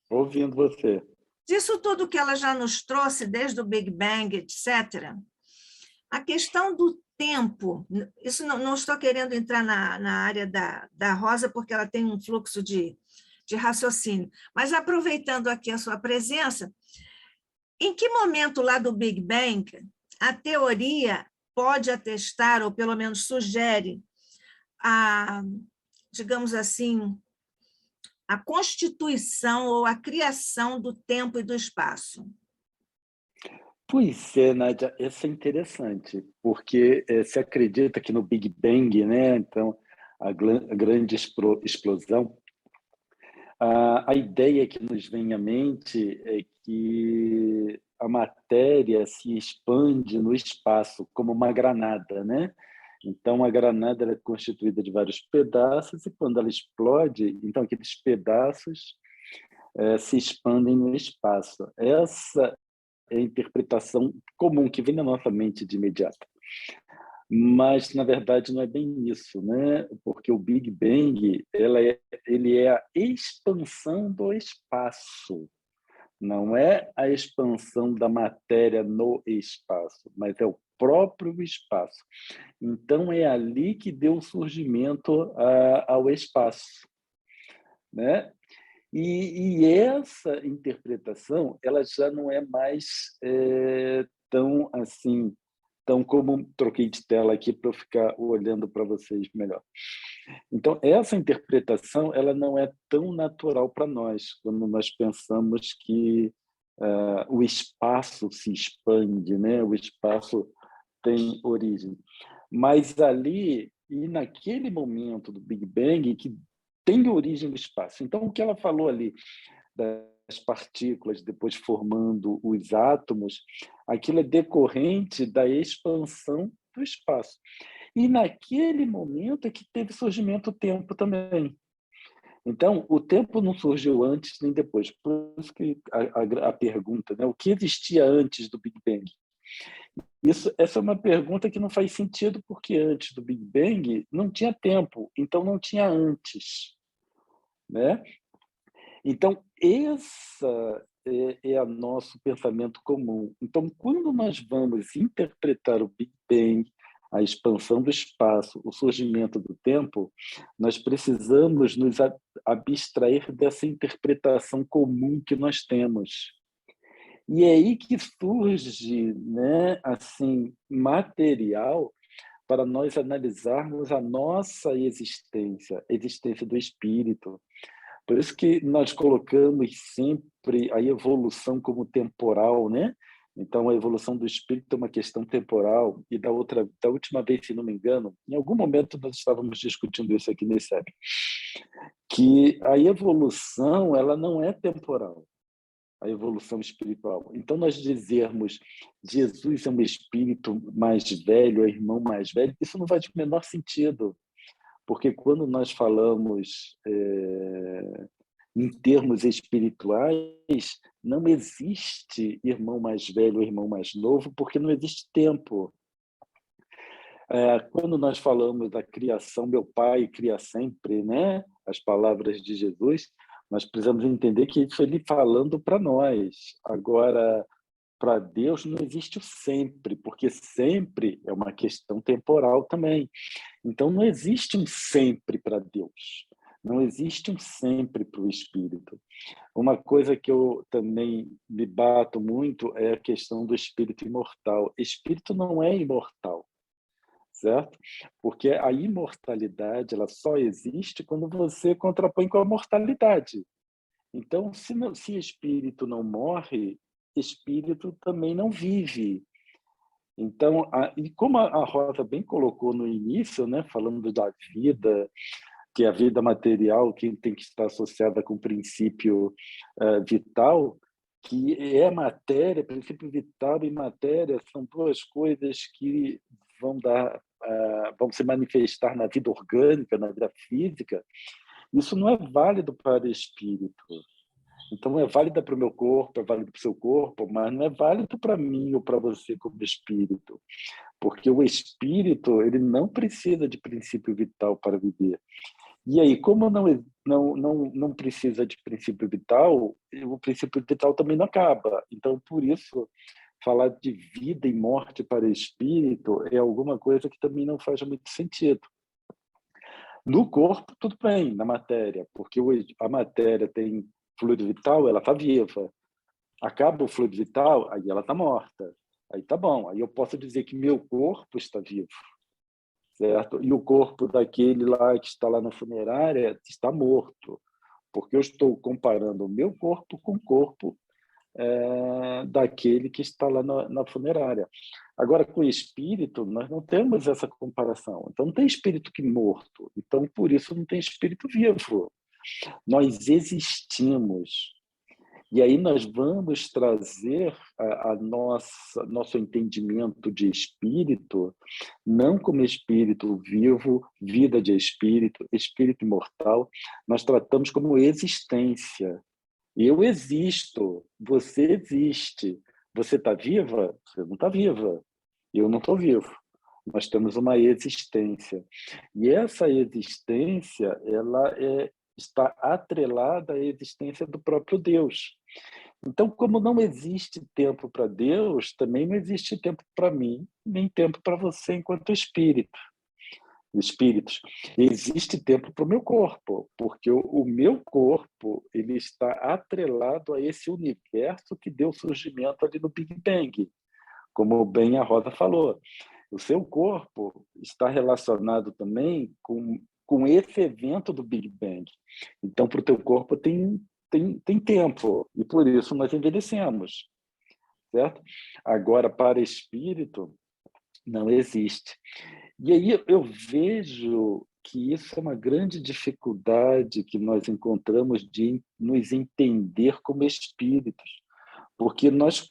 Ouvindo você. Disso tudo que ela já nos trouxe, desde o Big Bang, etc., a questão do tempo, isso não estou querendo entrar na área da Rosa, porque ela tem um fluxo de raciocínio, mas aproveitando aqui a sua presença, em que momento lá do Big Bang a teoria pode atestar, ou pelo menos sugere, digamos assim, a constituição ou a criação do tempo e do espaço? Pois é, Nádia, isso é interessante, porque se acredita que no Big Bang, né, então, a grande explosão, a ideia que nos vem à mente é que a matéria se expande no espaço como uma granada, né? Então, a granada é constituída de vários pedaços e, quando ela explode, então aqueles pedaços se expandem no espaço. Essa é a interpretação comum que vem na nossa mente de imediato. Mas, na verdade, não é bem isso, né? Porque o Big Bang ele é a expansão do espaço. Não é a expansão da matéria no espaço, mas é o próprio espaço. Então, é ali que deu o surgimento ao espaço, né? E essa interpretação ela já não é mais tão assim, tão como troquei de tela aqui para eu ficar olhando para vocês melhor. Então, essa interpretação ela não é tão natural para nós, quando nós pensamos que o espaço se expande, né? O espaço tem origem. Mas ali, e naquele momento do Big Bang, que tem origem no espaço. Então, o que ela falou ali das partículas depois formando os átomos, aquilo é decorrente da expansão do espaço. E naquele momento é que teve surgimento do tempo também. Então, o tempo não surgiu antes nem depois. Por isso que a pergunta, né? O que existia antes do Big Bang? Essa é uma pergunta que não faz sentido, porque antes do Big Bang não tinha tempo, então não tinha antes, né? Então, essa é o nosso pensamento comum. Então, quando nós vamos interpretar o Big Bang, a expansão do espaço, o surgimento do tempo, nós precisamos nos abstrair dessa interpretação comum que nós temos. E é aí que surge, né, assim, material para nós analisarmos a nossa existência, a existência do espírito. Por isso que nós colocamos sempre a evolução como temporal, né? Então, a evolução do espírito é uma questão temporal. E da última vez, se não me engano, em algum momento nós estávamos discutindo isso aqui nesse app, que a evolução ela não é temporal, a evolução espiritual. Então, nós dizermos Jesus é um espírito mais velho, é irmão mais velho, isso não faz o menor sentido. Porque quando nós falamos em termos espirituais, não existe irmão mais velho ou irmão mais novo, porque não existe tempo. Quando nós falamos da criação, meu Pai cria sempre, né? As palavras de Jesus, nós precisamos entender que isso ele falando para nós. Agora, para Deus não existe o sempre, porque sempre é uma questão temporal também. Então, não existe um sempre para Deus. Não existe um sempre para o Espírito. Uma coisa que eu também me bato muito é a questão do espírito imortal. Espírito não é imortal, certo? Porque a imortalidade ela só existe quando você contrapõe com a mortalidade. Então, se espírito não morre, espírito também não vive. Então, e como a Rosa bem colocou no início, né, falando da vida, que a vida material que tem que estar associada com o princípio vital, que é matéria, princípio vital e matéria são duas coisas que vão se manifestar na vida orgânica, na vida física. Isso não é válido para o espírito. Então, é válida para o meu corpo, é válido para o seu corpo, mas não é válido para mim ou para você como espírito. Porque o espírito ele não precisa de princípio vital para viver. E aí, como não precisa de princípio vital, o princípio vital também não acaba. Então, por isso, falar de vida e morte para o espírito é alguma coisa que também não faz muito sentido. No corpo, tudo bem, na matéria, porque a matéria tem fluido vital, ela está viva. Acaba o fluido vital, aí ela está morta. Aí tá bom, aí eu posso dizer que meu corpo está vivo, certo? E o corpo daquele lá que está lá na funerária está morto, porque eu estou comparando o meu corpo com o corpo daquele que está lá na funerária. Agora, com o espírito, nós não temos essa comparação. Então, não tem espírito que morto. Então, por isso, não tem espírito vivo. Nós existimos. E aí nós vamos trazer nosso entendimento de espírito, não como espírito vivo, vida de espírito, espírito imortal, nós tratamos como existência. Eu existo, você existe. Você está viva? Você não está viva. Eu não estou vivo. Nós temos uma existência. E essa existência, está atrelada à existência do próprio Deus. Então, como não existe tempo para Deus, também não existe tempo para mim, nem tempo para você enquanto espíritos. Existe tempo para o meu corpo, porque o meu corpo ele está atrelado a esse universo que deu surgimento ali no Big Bang, como bem a Rosa falou. O seu corpo está relacionado também com esse evento do Big Bang. Então, para o teu corpo tem tempo, e por isso nós envelhecemos, certo? Agora, para espírito, não existe. E aí eu vejo que isso é uma grande dificuldade que nós encontramos de nos entender como espíritos, porque nós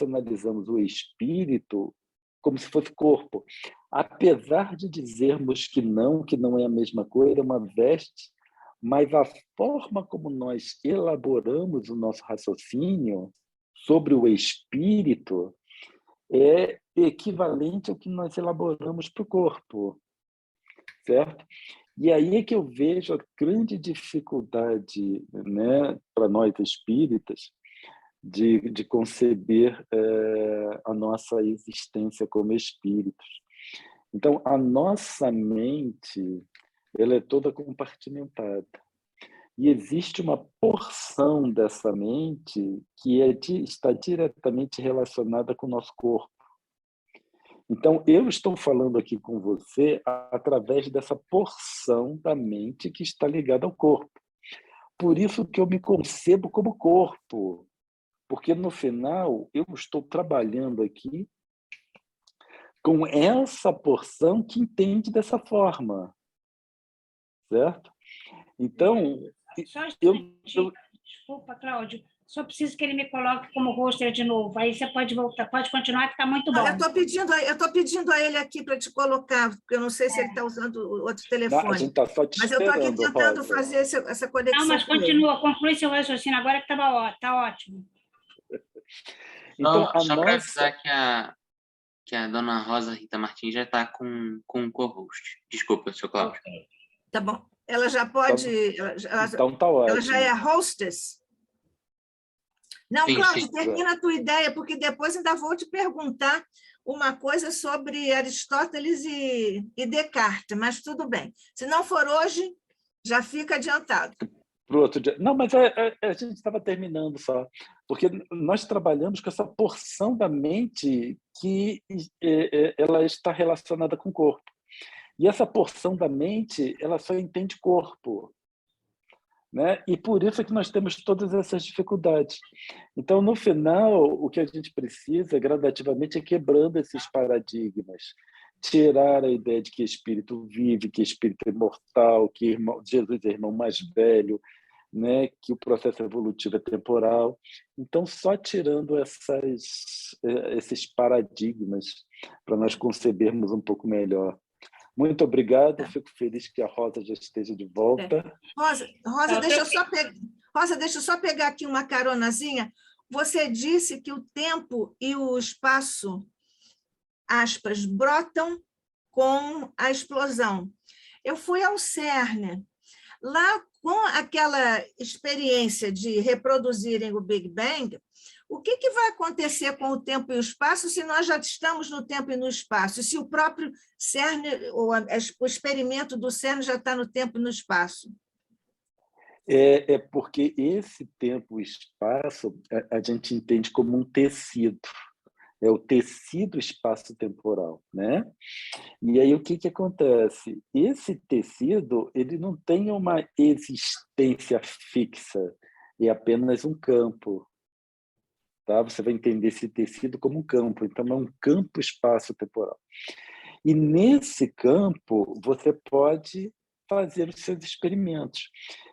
analisamos o espírito como se fosse corpo. Apesar de dizermos que não é a mesma coisa, é uma veste, mas a forma como nós elaboramos o nosso raciocínio sobre o espírito é equivalente ao que nós elaboramos para o corpo, certo? E aí é que eu vejo a grande dificuldade, né, para nós espíritas de conceber a nossa existência como espíritos. Então, a nossa mente ela é toda compartimentada. E existe uma porção dessa mente que está diretamente relacionada com o nosso corpo. Então, eu estou falando aqui com você através dessa porção da mente que está ligada ao corpo. Por isso que eu me concebo como corpo, porque no final eu estou trabalhando aqui com essa porção que entende dessa forma, certo? Então, Só um eu, instantinho. Desculpa, Cláudio. Só preciso que ele me coloque como roster de novo. Aí você pode voltar, pode continuar, que está muito bom. Eu estou pedindo a ele aqui para te colocar, porque eu não sei se ele está usando outro a telefone. gente está só te Mas eu estou aqui esperando, tentando Rosa. fazer essa conexão. Não, mas com ele. continua, conclui seu raciocínio agora que está ótimo. Então, Só para avisar que a dona Rosa Rita Martins já está com um co-host. Desculpa, seu Cláudio. Ok. Tá bom. Ela já pode... Então tá ótimo. Ela já é hostess? Não, Sim, Cláudio, sim. termina a tua ideia, porque depois ainda vou te perguntar uma coisa sobre Aristóteles e Descartes, mas tudo bem. Se não for hoje, já fica adiantado. Pro outro dia. Não, mas a gente estava terminando só, porque nós trabalhamos com essa porção da mente que ela está relacionada com o corpo. E essa porção da mente, ela só entende corpo, né? E por isso é que nós temos todas essas dificuldades. Então, no final, o que a gente precisa, gradativamente, é quebrando esses paradigmas, tirar a ideia de que espírito vive, que espírito é imortal, que Jesus é irmão mais velho, né? Que o processo evolutivo é temporal. Então, só tirando esses paradigmas para nós concebermos um pouco melhor. Muito obrigado, fico feliz que a Rosa já esteja de volta. Rosa, deixa eu só pegar aqui uma caronazinha. Você disse que o tempo e o espaço, aspas, brotam com a explosão. Eu fui ao CERN. Lá, com aquela experiência de reproduzirem o Big Bang, o que vai acontecer com o tempo e o espaço se nós já estamos no tempo e no espaço? Se o próprio CERN, o experimento do CERN já está no tempo e no espaço? É porque esse tempo e espaço a gente entende como um tecido. É o tecido espaço-temporal, né? E aí o que acontece? Esse tecido ele não tem uma existência fixa, é apenas um campo. Tá? Você vai entender esse tecido como um campo, então é um campo espaço-temporal. E nesse campo você pode fazer os seus experimentos.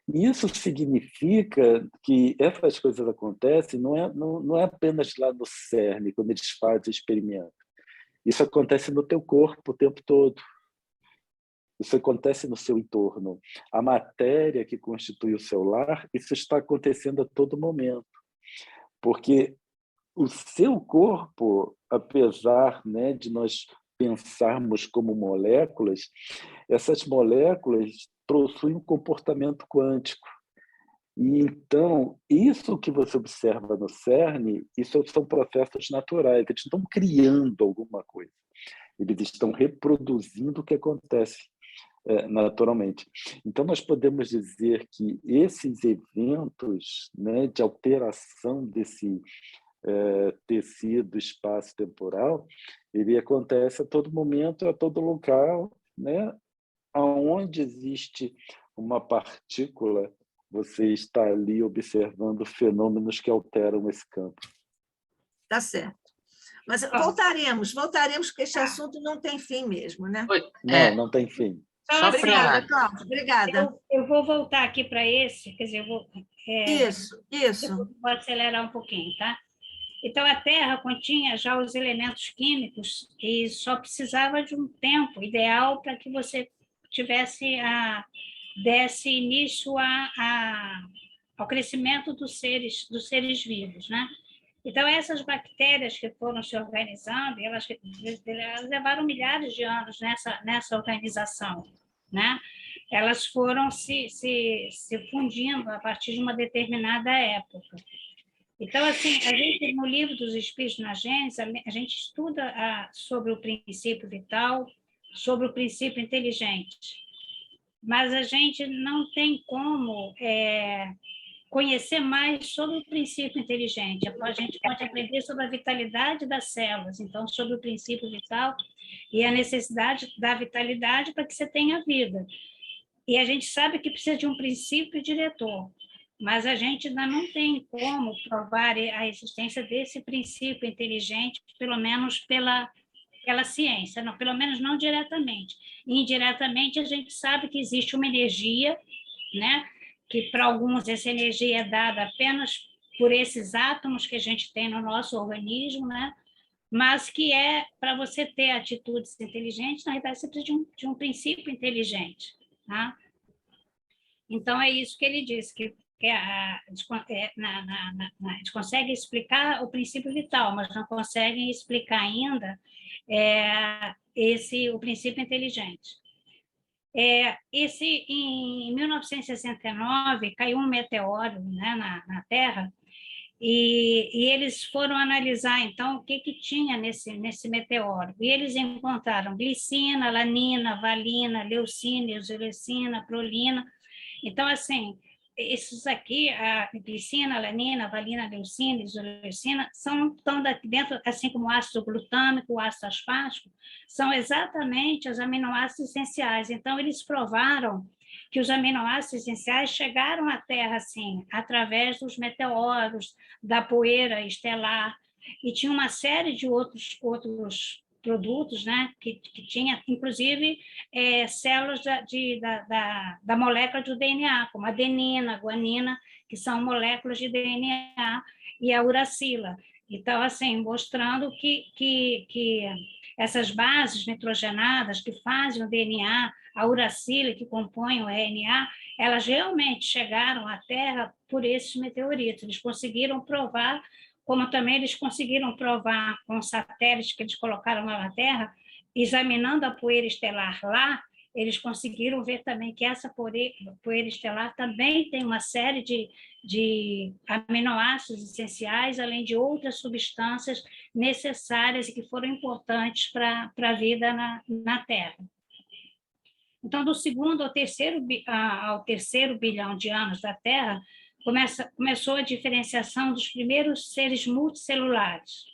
E isso significa que essas coisas acontecem não é apenas lá no CERN, quando eles fazem o experimento. Isso acontece no teu corpo o tempo todo. isso acontece no seu entorno. A matéria que constitui o seu lar, isso está acontecendo a todo momento. Porque o seu corpo, apesar, né, de nós pensarmos como moléculas, essas moléculas possuem um comportamento quântico. E então, isso que você observa no CERN, isso são processos naturais, eles não estão criando alguma coisa, eles estão reproduzindo o que acontece naturalmente. Então, nós podemos dizer que esses eventos, né, de alteração desse tecido espaço-temporal, ele acontece a todo momento, a todo local, né? Aonde existe uma partícula, você está ali observando fenômenos que alteram esse campo. Tá certo. Mas voltaremos, porque este assunto não tem fim mesmo, né? Não tem fim. Só Obrigada, Cláudia. Obrigada. Eu vou voltar aqui para esse, quer dizer, eu vou... Isso. Vou acelerar um pouquinho, tá? Então, a Terra continha já os elementos químicos e só precisava de um tempo ideal para que você desse início ao crescimento dos seres vivos, né? Então, essas bactérias que foram se organizando, elas levaram milhares de anos nessa organização, né? Elas foram se fundindo a partir de uma determinada época. Então, assim, a gente, no livro dos Espíritos na Gênese, a gente estuda sobre o princípio vital, sobre o princípio inteligente, mas a gente não tem como conhecer mais sobre o princípio inteligente. A gente pode aprender sobre a vitalidade das células, então, sobre o princípio vital e a necessidade da vitalidade para que você tenha vida. E a gente sabe que precisa de um princípio diretor, mas a gente ainda não tem como provar a existência desse princípio inteligente, pelo menos pela ciência, não, pelo menos não diretamente. Indiretamente, a gente sabe que existe uma energia, né, que para alguns essa energia é dada apenas por esses átomos que a gente tem no nosso organismo, né, mas que para você ter atitudes inteligentes, na realidade, você precisa de um princípio inteligente. Tá? Então, é isso que ele diz, que a gente consegue explicar o princípio vital, mas não conseguem explicar ainda o princípio inteligente. Em 1969, caiu um meteoro, né, na Terra, e eles foram analisar, então, o que tinha nesse meteoro. E eles encontraram glicina, alanina, valina, leucina, isoleucina, prolina. Então, assim, esses aqui, a glicina, alanina, valina, leucina, isoleucina, estão dentro, assim como o ácido glutâmico, o ácido aspartico, são exatamente os aminoácidos essenciais. Então, eles provaram que os aminoácidos essenciais chegaram à Terra, assim, através dos meteoros, da poeira estelar, e tinha uma série de outros produtos, né, que tinha, inclusive, células da molécula do DNA, como a adenina, a guanina, que são moléculas de DNA, e a uracila. Então, assim, mostrando que essas bases nitrogenadas que fazem o DNA, a uracila, que compõe o RNA, elas realmente chegaram à Terra por esses meteoritos. Eles conseguiram provar, como também eles conseguiram provar com satélites que eles colocaram lá na Terra, examinando a poeira estelar lá, eles conseguiram ver também que essa poeira estelar também tem uma série de aminoácidos essenciais, além de outras substâncias necessárias e que foram importantes para a vida na Terra. Então, do segundo ao terceiro bilhão de anos da Terra, começou a diferenciação dos primeiros seres multicelulares.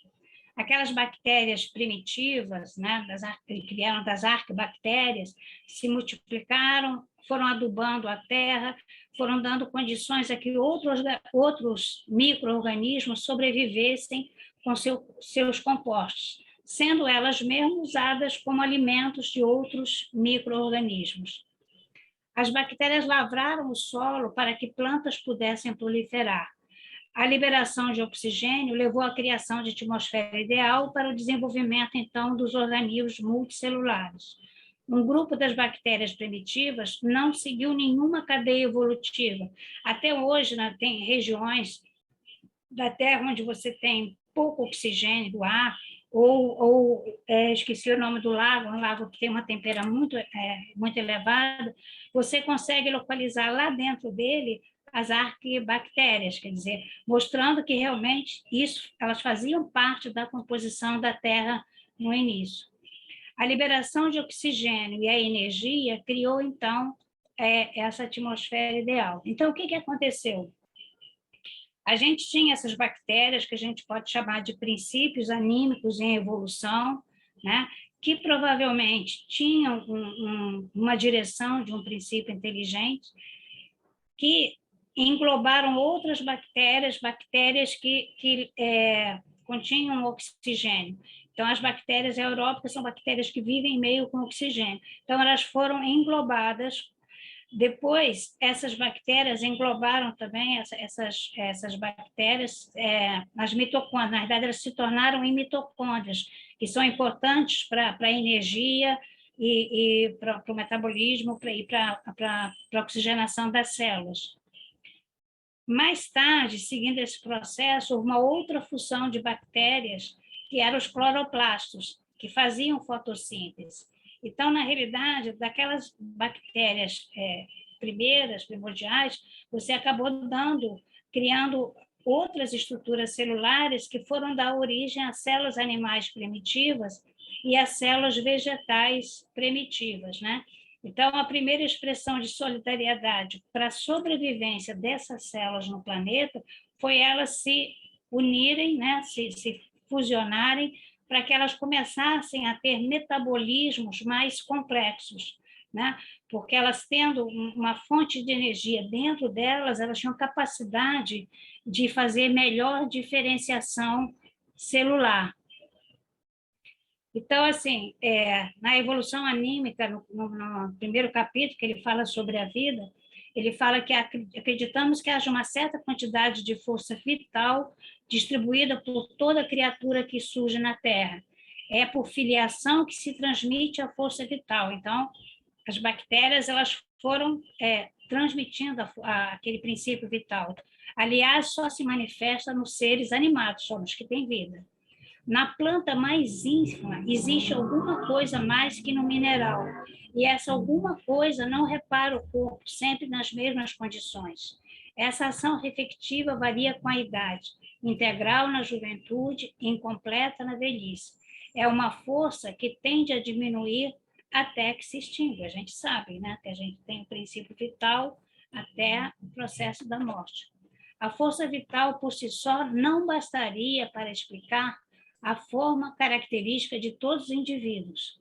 Aquelas bactérias primitivas, né, que vieram das arquibactérias, se multiplicaram, foram adubando a Terra, foram dando condições a que outros micro-organismos sobrevivessem com seus compostos, sendo elas mesmas usadas como alimentos de outros micro-organismos. As bactérias lavraram o solo para que plantas pudessem proliferar. A liberação de oxigênio levou à criação de atmosfera ideal para o desenvolvimento, então, dos organismos multicelulares. um grupo das bactérias primitivas não seguiu nenhuma cadeia evolutiva. Até hoje, né, tem regiões da Terra onde você tem pouco oxigênio do ar, esqueci o nome do lago, um lago que tem uma temperatura muito elevada, você consegue localizar lá dentro dele as arquibactérias, quer dizer, mostrando que realmente elas faziam parte da composição da Terra no início. A liberação de oxigênio e a energia criou, então, essa atmosfera ideal. Então, o que aconteceu? A gente tinha essas bactérias que a gente pode chamar de princípios anímicos em evolução, né? Que provavelmente tinham uma direção de um princípio inteligente, que englobaram outras bactérias que continham oxigênio. Então, as bactérias aeróbicas são bactérias que vivem em meio com oxigênio. Então, elas foram englobadas. Depois, essas bactérias englobaram também essas bactérias, as mitocôndrias. Na verdade, elas se tornaram em mitocôndrias, que são importantes para a energia e para o metabolismo e para a oxigenação das células. Mais tarde, seguindo esse processo, houve uma outra função de bactérias, que eram os cloroplastos, que faziam fotossíntese. Então, na realidade, daquelas bactérias primordiais, você acabou criando outras estruturas celulares que foram dar origem às células animais primitivas e às células vegetais primitivas, né? Então, a primeira expressão de solidariedade para a sobrevivência dessas células no planeta foi elas se unirem, né? se fusionarem, para que elas começassem a ter metabolismos mais complexos, né? Porque elas, tendo uma fonte de energia dentro delas, elas tinham capacidade de fazer melhor diferenciação celular. Então, assim, na evolução anímica, no primeiro capítulo, que ele fala sobre a vida, ele fala que acreditamos que haja uma certa quantidade de força vital distribuída por toda criatura que surge na Terra. É por filiação que se transmite a força vital. Então, as bactérias elas foram transmitindo aquele princípio vital. Aliás, só se manifesta nos seres animados, só nos que têm vida. Na planta mais ínfima, existe alguma coisa mais que no mineral, e essa alguma coisa não repara o corpo sempre nas mesmas condições. Essa ação reflexiva varia com a idade, integral na juventude, incompleta na velhice. É uma força que tende a diminuir até que se extingue. A gente sabe, né, que a gente tem o princípio vital até o processo da morte. A força vital por si só não bastaria para explicar a forma característica de todos os indivíduos,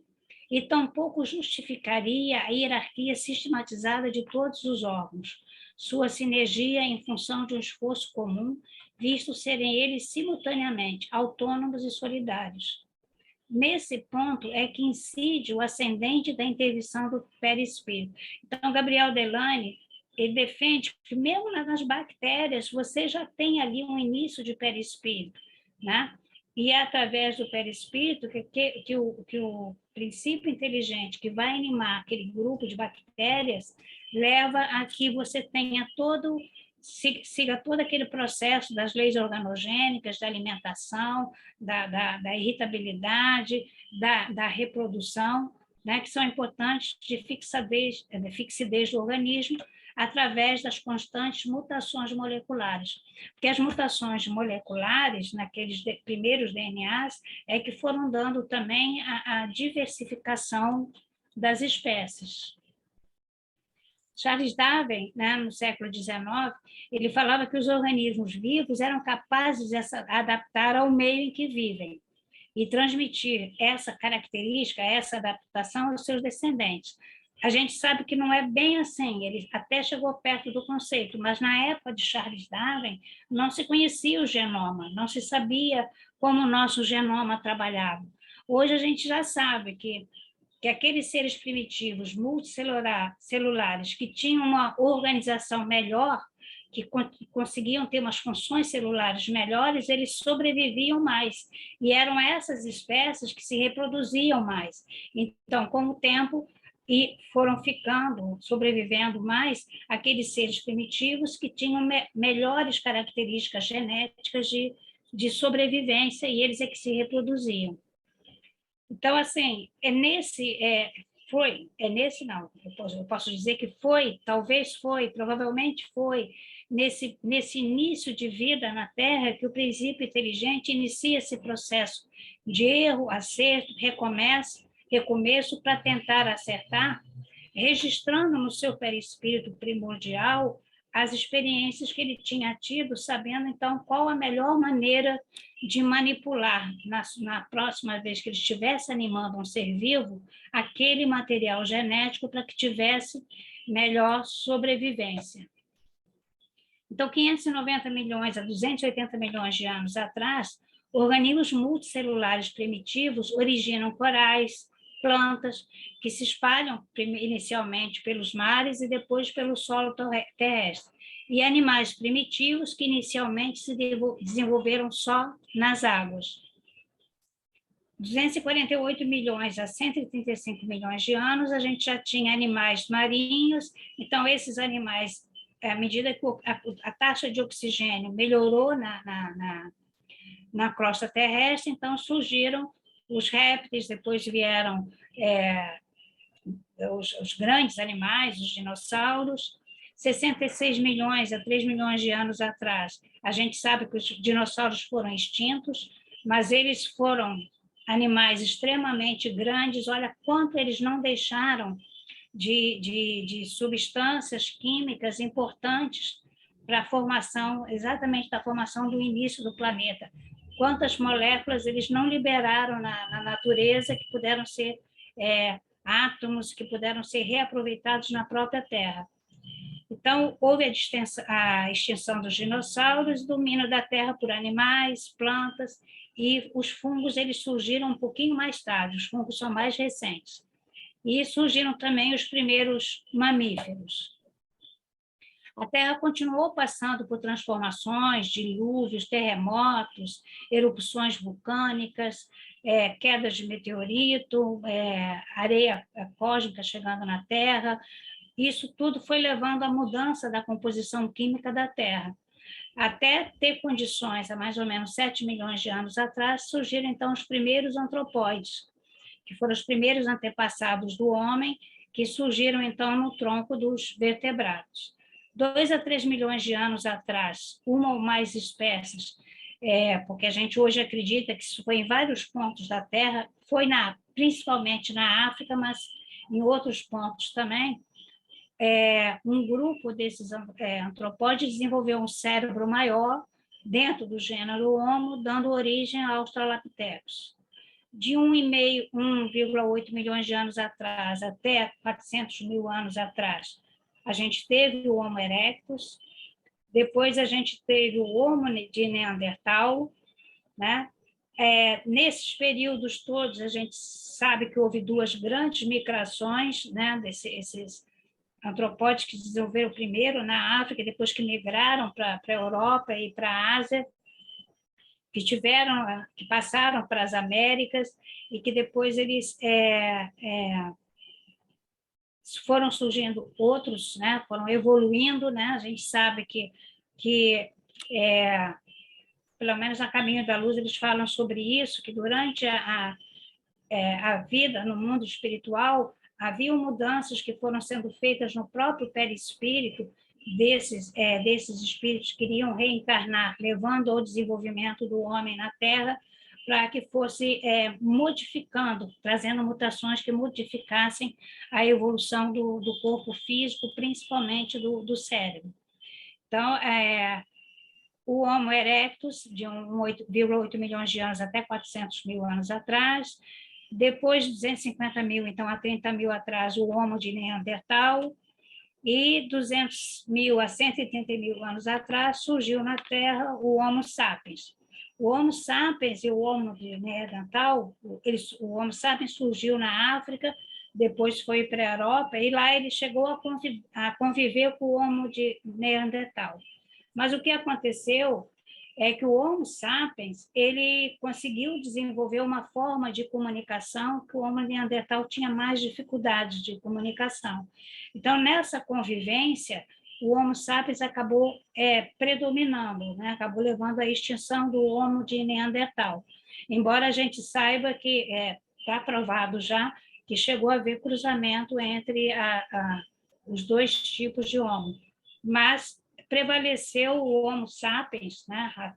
e tampouco justificaria a hierarquia sistematizada de todos os órgãos, sua sinergia em função de um esforço comum, visto serem eles simultaneamente autônomos e solidários. Nesse ponto é que incide o ascendente da intervenção do perispírito. Então, Gabriel Delany, ele defende que mesmo nas bactérias você já tem ali um início de perispírito, né? E é através do perispírito que o princípio inteligente que vai animar aquele grupo de bactérias leva a que você tenha siga todo aquele processo das leis organogênicas, da alimentação, da irritabilidade, da reprodução, né, que são importantes de fixidez do organismo, através das constantes mutações moleculares. Porque as mutações moleculares, naqueles primeiros DNAs, é que foram dando também a diversificação das espécies. Charles Darwin, né, no século XIX, ele falava que os organismos vivos eram capazes de se adaptar ao meio em que vivem e transmitir essa característica, essa adaptação aos seus descendentes. A gente sabe que não é bem assim, ele até chegou perto do conceito, mas na época de Charles Darwin não se conhecia o genoma, não se sabia como o nosso genoma trabalhava. Hoje a gente já sabe que aqueles seres primitivos multicelulares que tinham uma organização melhor, que conseguiam ter umas funções celulares melhores, eles sobreviviam mais. E eram essas espécies que se reproduziam mais. Então, com o tempo, e foram sobrevivendo mais aqueles seres primitivos que tinham melhores características genéticas de sobrevivência, e eles é que se reproduziam. Então, assim, não, eu posso dizer que talvez provavelmente foi nesse início de vida na Terra que o princípio inteligente inicia esse processo de erro, acerto, recomeço para tentar acertar, registrando no seu perispírito primordial as experiências que ele tinha tido, sabendo, então, qual a melhor maneira de manipular, na próxima vez que ele estivesse animando um ser vivo, aquele material genético para que tivesse melhor sobrevivência. Então, 590 milhões a 280 milhões de anos atrás, organismos multicelulares primitivos originam corais, plantas, que se espalham inicialmente pelos mares e depois pelo solo terrestre, e animais primitivos que inicialmente se desenvolveram só nas águas. 248 milhões a 135 milhões de anos, a gente já tinha animais marinhos, então esses animais, à medida que a taxa de oxigênio melhorou na crosta terrestre, então surgiram os répteis, depois vieram os grandes animais, os dinossauros. 66 milhões a 3 milhões de anos atrás, a gente sabe que os dinossauros foram extintos, mas eles foram animais extremamente grandes, olha quanto eles não deixaram de substâncias químicas importantes para a formação, exatamente da formação do início do planeta. Quantas moléculas eles não liberaram na natureza que puderam ser átomos, que puderam ser reaproveitados na própria Terra. Então, houve a extinção dos dinossauros, domínio da Terra por animais, plantas, e os fungos eles surgiram um pouquinho mais tarde, os fungos são mais recentes. E surgiram também os primeiros mamíferos. A Terra continuou passando por transformações, dilúvios, terremotos, erupções vulcânicas, quedas de meteorito, areia cósmica chegando na Terra. Isso tudo foi levando à mudança da composição química da Terra. Até ter condições, há mais ou menos 7 milhões de anos atrás, surgiram então os primeiros antropóides, que foram os primeiros antepassados do homem, que surgiram então no tronco dos vertebrados. 2 a 3 milhões de anos atrás, uma ou mais espécies, porque a gente hoje acredita que isso foi em vários pontos da Terra, foi principalmente na África, mas em outros pontos também, um grupo desses antropóides desenvolveu um cérebro maior dentro do gênero Homo, dando origem aos Australopithecus. De 1,8 milhões de anos atrás até 400 mil anos atrás, a gente teve o Homo erectus, depois a gente teve o Homo de Neandertal, né? Nesses períodos todos, a gente sabe que houve 2 grandes migrações, né, desses antropóides que desenvolveram primeiro na África, depois que migraram para a Europa e para a Ásia, que passaram para as Américas e que depois eles foram surgindo outros, né, foram evoluindo, né? A gente sabe que pelo menos na Caminho da Luz eles falam sobre isso, que durante a vida no mundo espiritual haviam mudanças que foram sendo feitas no próprio perispírito desses espíritos que iriam reencarnar, levando ao desenvolvimento do homem na Terra, para que fosse modificando, trazendo mutações que modificassem a evolução do corpo físico, principalmente do cérebro. Então, o Homo erectus, de 1,8 milhões de anos até 400 mil anos atrás, depois de 250 mil, então, a 30 mil atrás, o Homo de Neandertal, e 200 mil a 130 mil anos atrás, surgiu na Terra o Homo sapiens. O Homo sapiens e o Homo de Neandertal, o Homo sapiens surgiu na África, depois foi para a Europa, e lá ele chegou a conviver com o Homo de Neandertal. Mas o que aconteceu é que o Homo sapiens ele conseguiu desenvolver uma forma de comunicação que o Homo neandertal tinha mais dificuldade de comunicação. Então, nessa convivência, o Homo sapiens acabou predominando, né? Acabou levando à extinção do Homo de Neandertal. Embora a gente saiba que está provado já que chegou a haver cruzamento entre os dois tipos de Homo, mas prevaleceu o Homo sapiens, né?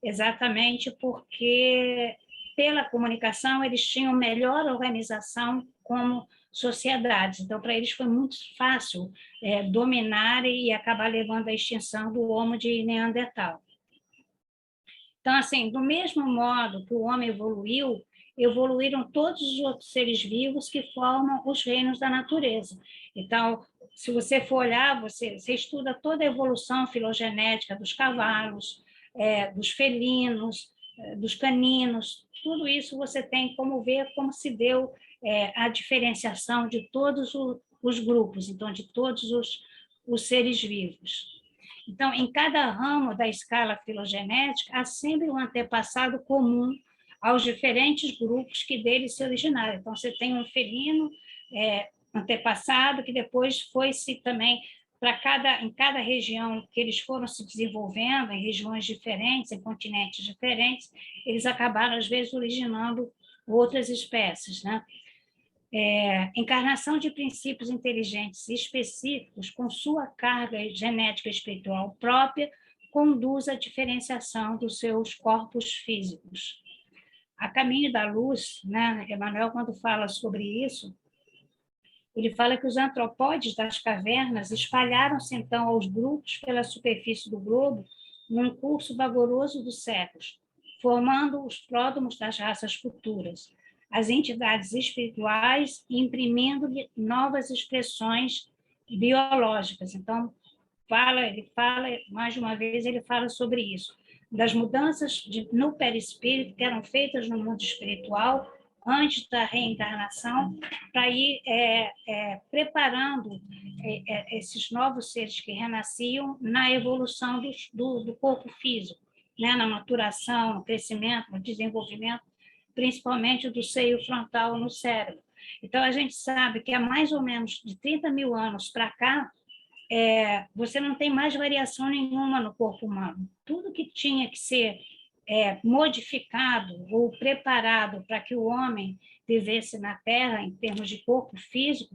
Exatamente porque, pela comunicação, eles tinham melhor organização como sociedades. Então, para eles foi muito fácil dominar e acabar levando à extinção do Homo de Neandertal. Então, assim, do mesmo modo que o homem evoluiu, evoluíram todos os outros seres vivos que formam os reinos da natureza. Então, se você for olhar, você estuda toda a evolução filogenética dos cavalos, dos felinos, dos caninos, tudo isso você tem como ver como se deu a diferenciação de todos os grupos, então, de todos os seres vivos. Então, em cada ramo da escala filogenética, há sempre um antepassado comum aos diferentes grupos que dele se originaram. Então, você tem um felino antepassado que depois foi-se também em cada região que eles foram se desenvolvendo, em regiões diferentes, em continentes diferentes, eles acabaram, às vezes, originando outras espécies, né? Encarnação de princípios inteligentes específicos com sua carga genética espiritual própria conduz à diferenciação dos seus corpos físicos. A Caminho da Luz, né, Emmanuel, quando fala sobre isso, ele fala que os antropóides das cavernas espalharam-se, então, aos grupos pela superfície do globo num curso vagaroso dos séculos, formando os pródomos das raças futuras, as entidades espirituais, imprimindo-lhe novas expressões biológicas. Então, ele fala, mais uma vez, ele fala sobre isso, das mudanças no perispírito que eram feitas no mundo espiritual antes da reencarnação, para ir preparando esses novos seres que renasciam na evolução do corpo físico, né? Na maturação, no crescimento, no desenvolvimento, principalmente do seio frontal no cérebro. Então, a gente sabe que há mais ou menos de 30 mil anos para cá, você não tem mais variação nenhuma no corpo humano. Tudo que tinha que ser modificado ou preparado para que o homem vivesse na Terra, em termos de corpo físico,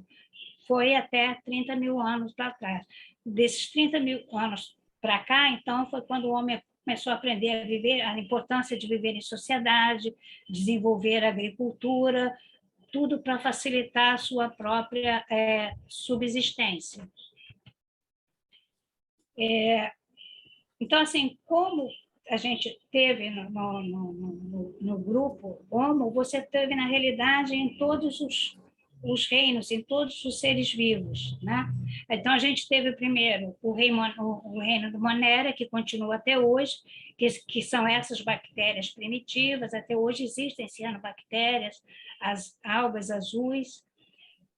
foi até 30 mil anos para trás. Desses 30 mil anos para cá, então, foi quando o homem começou a aprender a viver, a importância de viver em sociedade, desenvolver a agricultura, tudo para facilitar a sua própria subsistência. Então, assim, como a gente teve no grupo Homo, você teve, na realidade, em todos os reinos, em todos os seres vivos, né? Então, a gente teve primeiro o reino do Monera, que continua até hoje, que são essas bactérias primitivas. Até hoje existem cianobactérias, as algas azuis.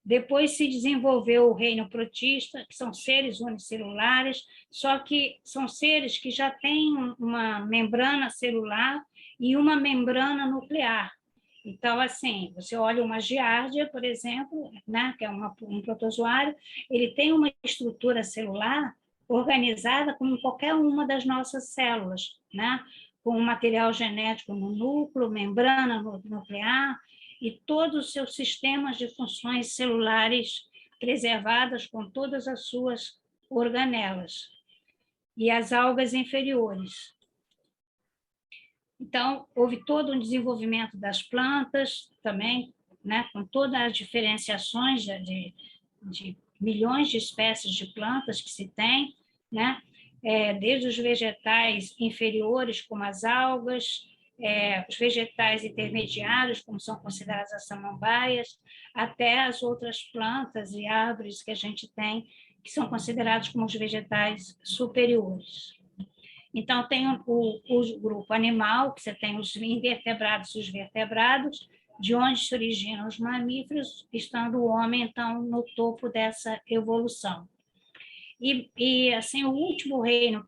Depois se desenvolveu o reino protista, que são seres unicelulares, só que são seres que já têm uma membrana celular e uma membrana nuclear. Então, assim, você olha uma giardia, por exemplo, né, que é um protozoário, ele tem uma estrutura celular organizada como qualquer uma das nossas células, né, com um material genético no núcleo, membrana nuclear, e todos os seus sistemas de funções celulares preservadas com todas as suas organelas, e as algas inferiores. Então, houve todo um desenvolvimento das plantas também, né, com todas as diferenciações de milhões de espécies de plantas que se tem, né, desde os vegetais inferiores, como as algas, os vegetais intermediários, como são consideradas as samambaias, até as outras plantas e árvores que a gente tem, que são considerados como os vegetais superiores. Então, tem o grupo animal, que você tem os invertebrados e os vertebrados, de onde se originam os mamíferos, estando o homem, então, no topo dessa evolução. E assim, o último reino,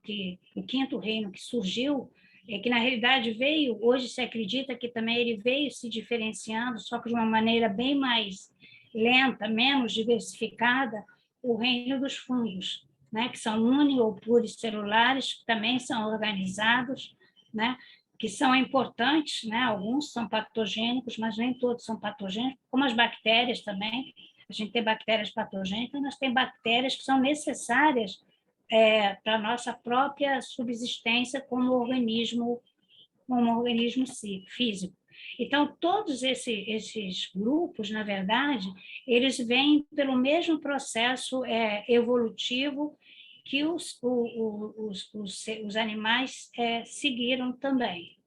o quinto reino que surgiu, que na realidade veio, hoje se acredita que também ele veio se diferenciando, só que de uma maneira bem mais lenta, menos diversificada, o reino dos fungos, né, que são uni ou pluricelulares, que também são organizados, né, que são importantes, né, alguns são patogênicos, mas nem todos são patogênicos, como as bactérias também. A gente tem bactérias patogênicas, mas tem bactérias que são necessárias para a nossa própria subsistência como organismo físico. Então, todos esses grupos, na verdade, eles vêm pelo mesmo processo evolutivo que os animais seguiram também.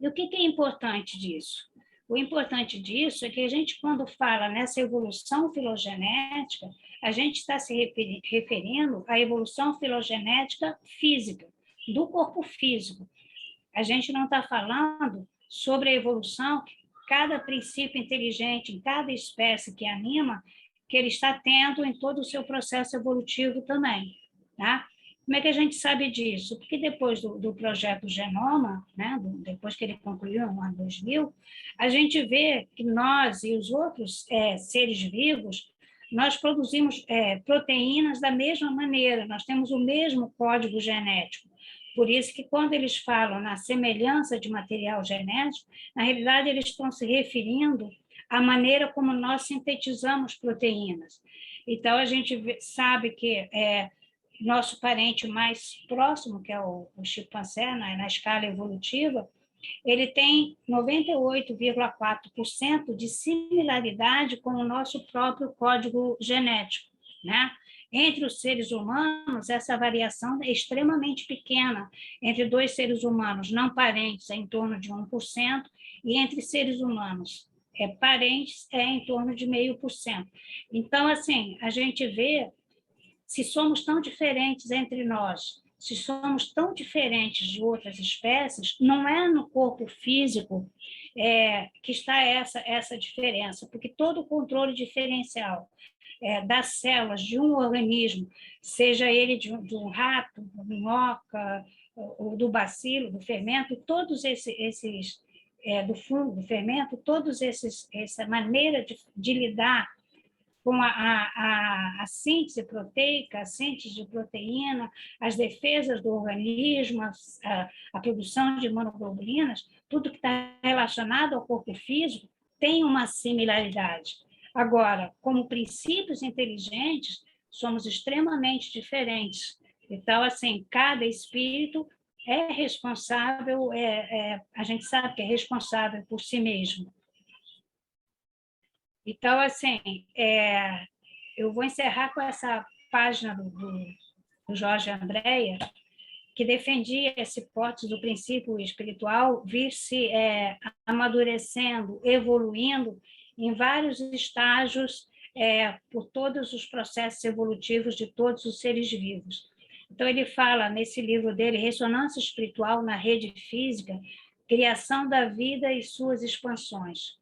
E o que é importante disso? O importante disso é que a gente, quando fala nessa evolução filogenética, a gente está se referindo à evolução filogenética física, do corpo físico. A gente não está falando sobre a evolução que cada princípio inteligente, em cada espécie que anima, que ele está tendo em todo o seu processo evolutivo também. Tá? Como é que a gente sabe disso? Porque depois do projeto Genoma, né, depois que ele concluiu no ano 2000, a gente vê que nós e os outros seres vivos, nós produzimos proteínas da mesma maneira, nós temos o mesmo código genético. Por isso que, quando eles falam na semelhança de material genético, na realidade, eles estão se referindo à maneira como nós sintetizamos proteínas. Então, a gente sabe que nosso parente mais próximo, que é o chimpanzé, na escala evolutiva, ele tem 98,4% de similaridade com o nosso próprio código genético, né? Entre os seres humanos, essa variação é extremamente pequena. Entre dois seres humanos não parentes, é em torno de 1%, e entre seres humanos parentes, é em torno de 0,5%. Então, assim, a gente vê, se somos tão diferentes entre nós, se somos tão diferentes de outras espécies, não é no corpo físico que está essa diferença, porque todo o controle diferencial das células de um organismo, seja ele de um rato, da minhoca, ou do bacilo, do fermento, todos esses do fungo, do fermento, todos essa maneira de lidar com a síntese proteica, a síntese de proteína, as defesas do organismo, a produção de imunoglobulinas, tudo que está relacionado ao corpo físico tem uma similaridade. Agora, como princípios inteligentes, somos extremamente diferentes. Então, assim, cada espírito é responsável, a gente sabe que é responsável por si mesmo. Então, assim, eu vou encerrar com essa página do Jorge Andréa, que defendia essa hipótese do princípio espiritual vir se amadurecendo, evoluindo em vários estágios por todos os processos evolutivos de todos os seres vivos. Então, ele fala nesse livro dele, Ressonância Espiritual na Rede Física, Criação da Vida e Suas Expansões.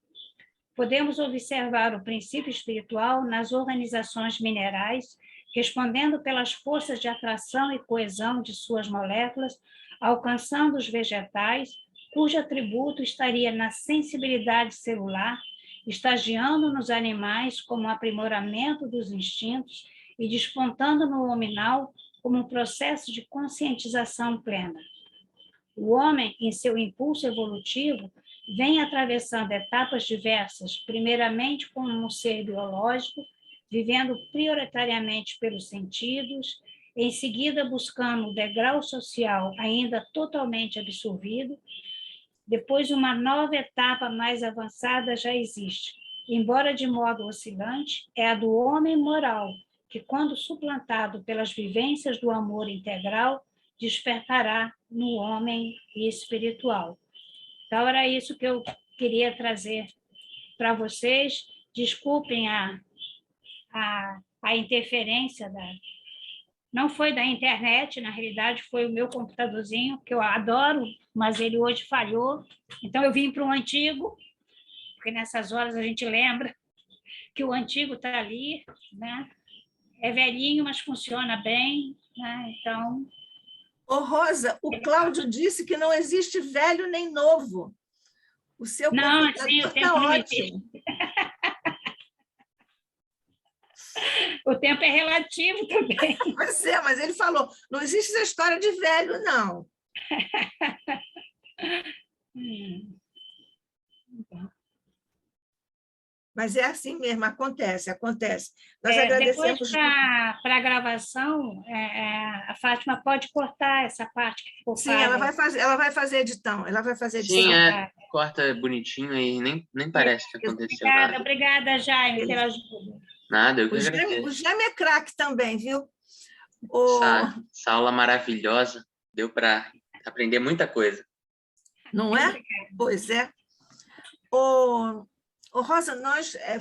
Podemos observar o princípio espiritual nas organizações minerais, respondendo pelas forças de atração e coesão de suas moléculas, alcançando os vegetais, cujo atributo estaria na sensibilidade celular, estagiando nos animais como aprimoramento dos instintos e despontando no hominal como um processo de conscientização plena. O homem, em seu impulso evolutivo, vem atravessando etapas diversas, primeiramente como um ser biológico, vivendo prioritariamente pelos sentidos, em seguida buscando um degrau social ainda totalmente absorvido. Depois, uma nova etapa mais avançada já existe, embora de modo oscilante, é a do homem moral, que, quando suplantado pelas vivências do amor integral, despertará no homem espiritual. Então, era isso que eu queria trazer para vocês. Desculpem a interferência não foi da internet, na realidade foi o meu computadorzinho, que eu adoro, mas ele hoje falhou. Então, eu vim para o antigo, porque nessas horas a gente lembra que o antigo está ali, né? é velhinho, mas funciona bem, né? Então... Ô, Rosa, o Cláudio disse que não existe velho nem novo. O seu Não, sim, computador o está tempo não ótimo. existe. O tempo é relativo também. Pois é, mas ele falou, não existe essa história de velho, não. Mas é assim mesmo, acontece, acontece. Nós Depois, agradecemos. para a gravação, a Fátima pode cortar essa parte que ficou Sim, paga. ela vai fazer edição, ela vai fazer edição. Sim, corta bonitinho e nem parece que aconteceu nada. Obrigada, Jaime, pela ajuda. Nada, eu que O agradeço. Jaime é craque também, viu? Essa aula maravilhosa, deu para aprender muita coisa. Não é? Pois é. Rosa,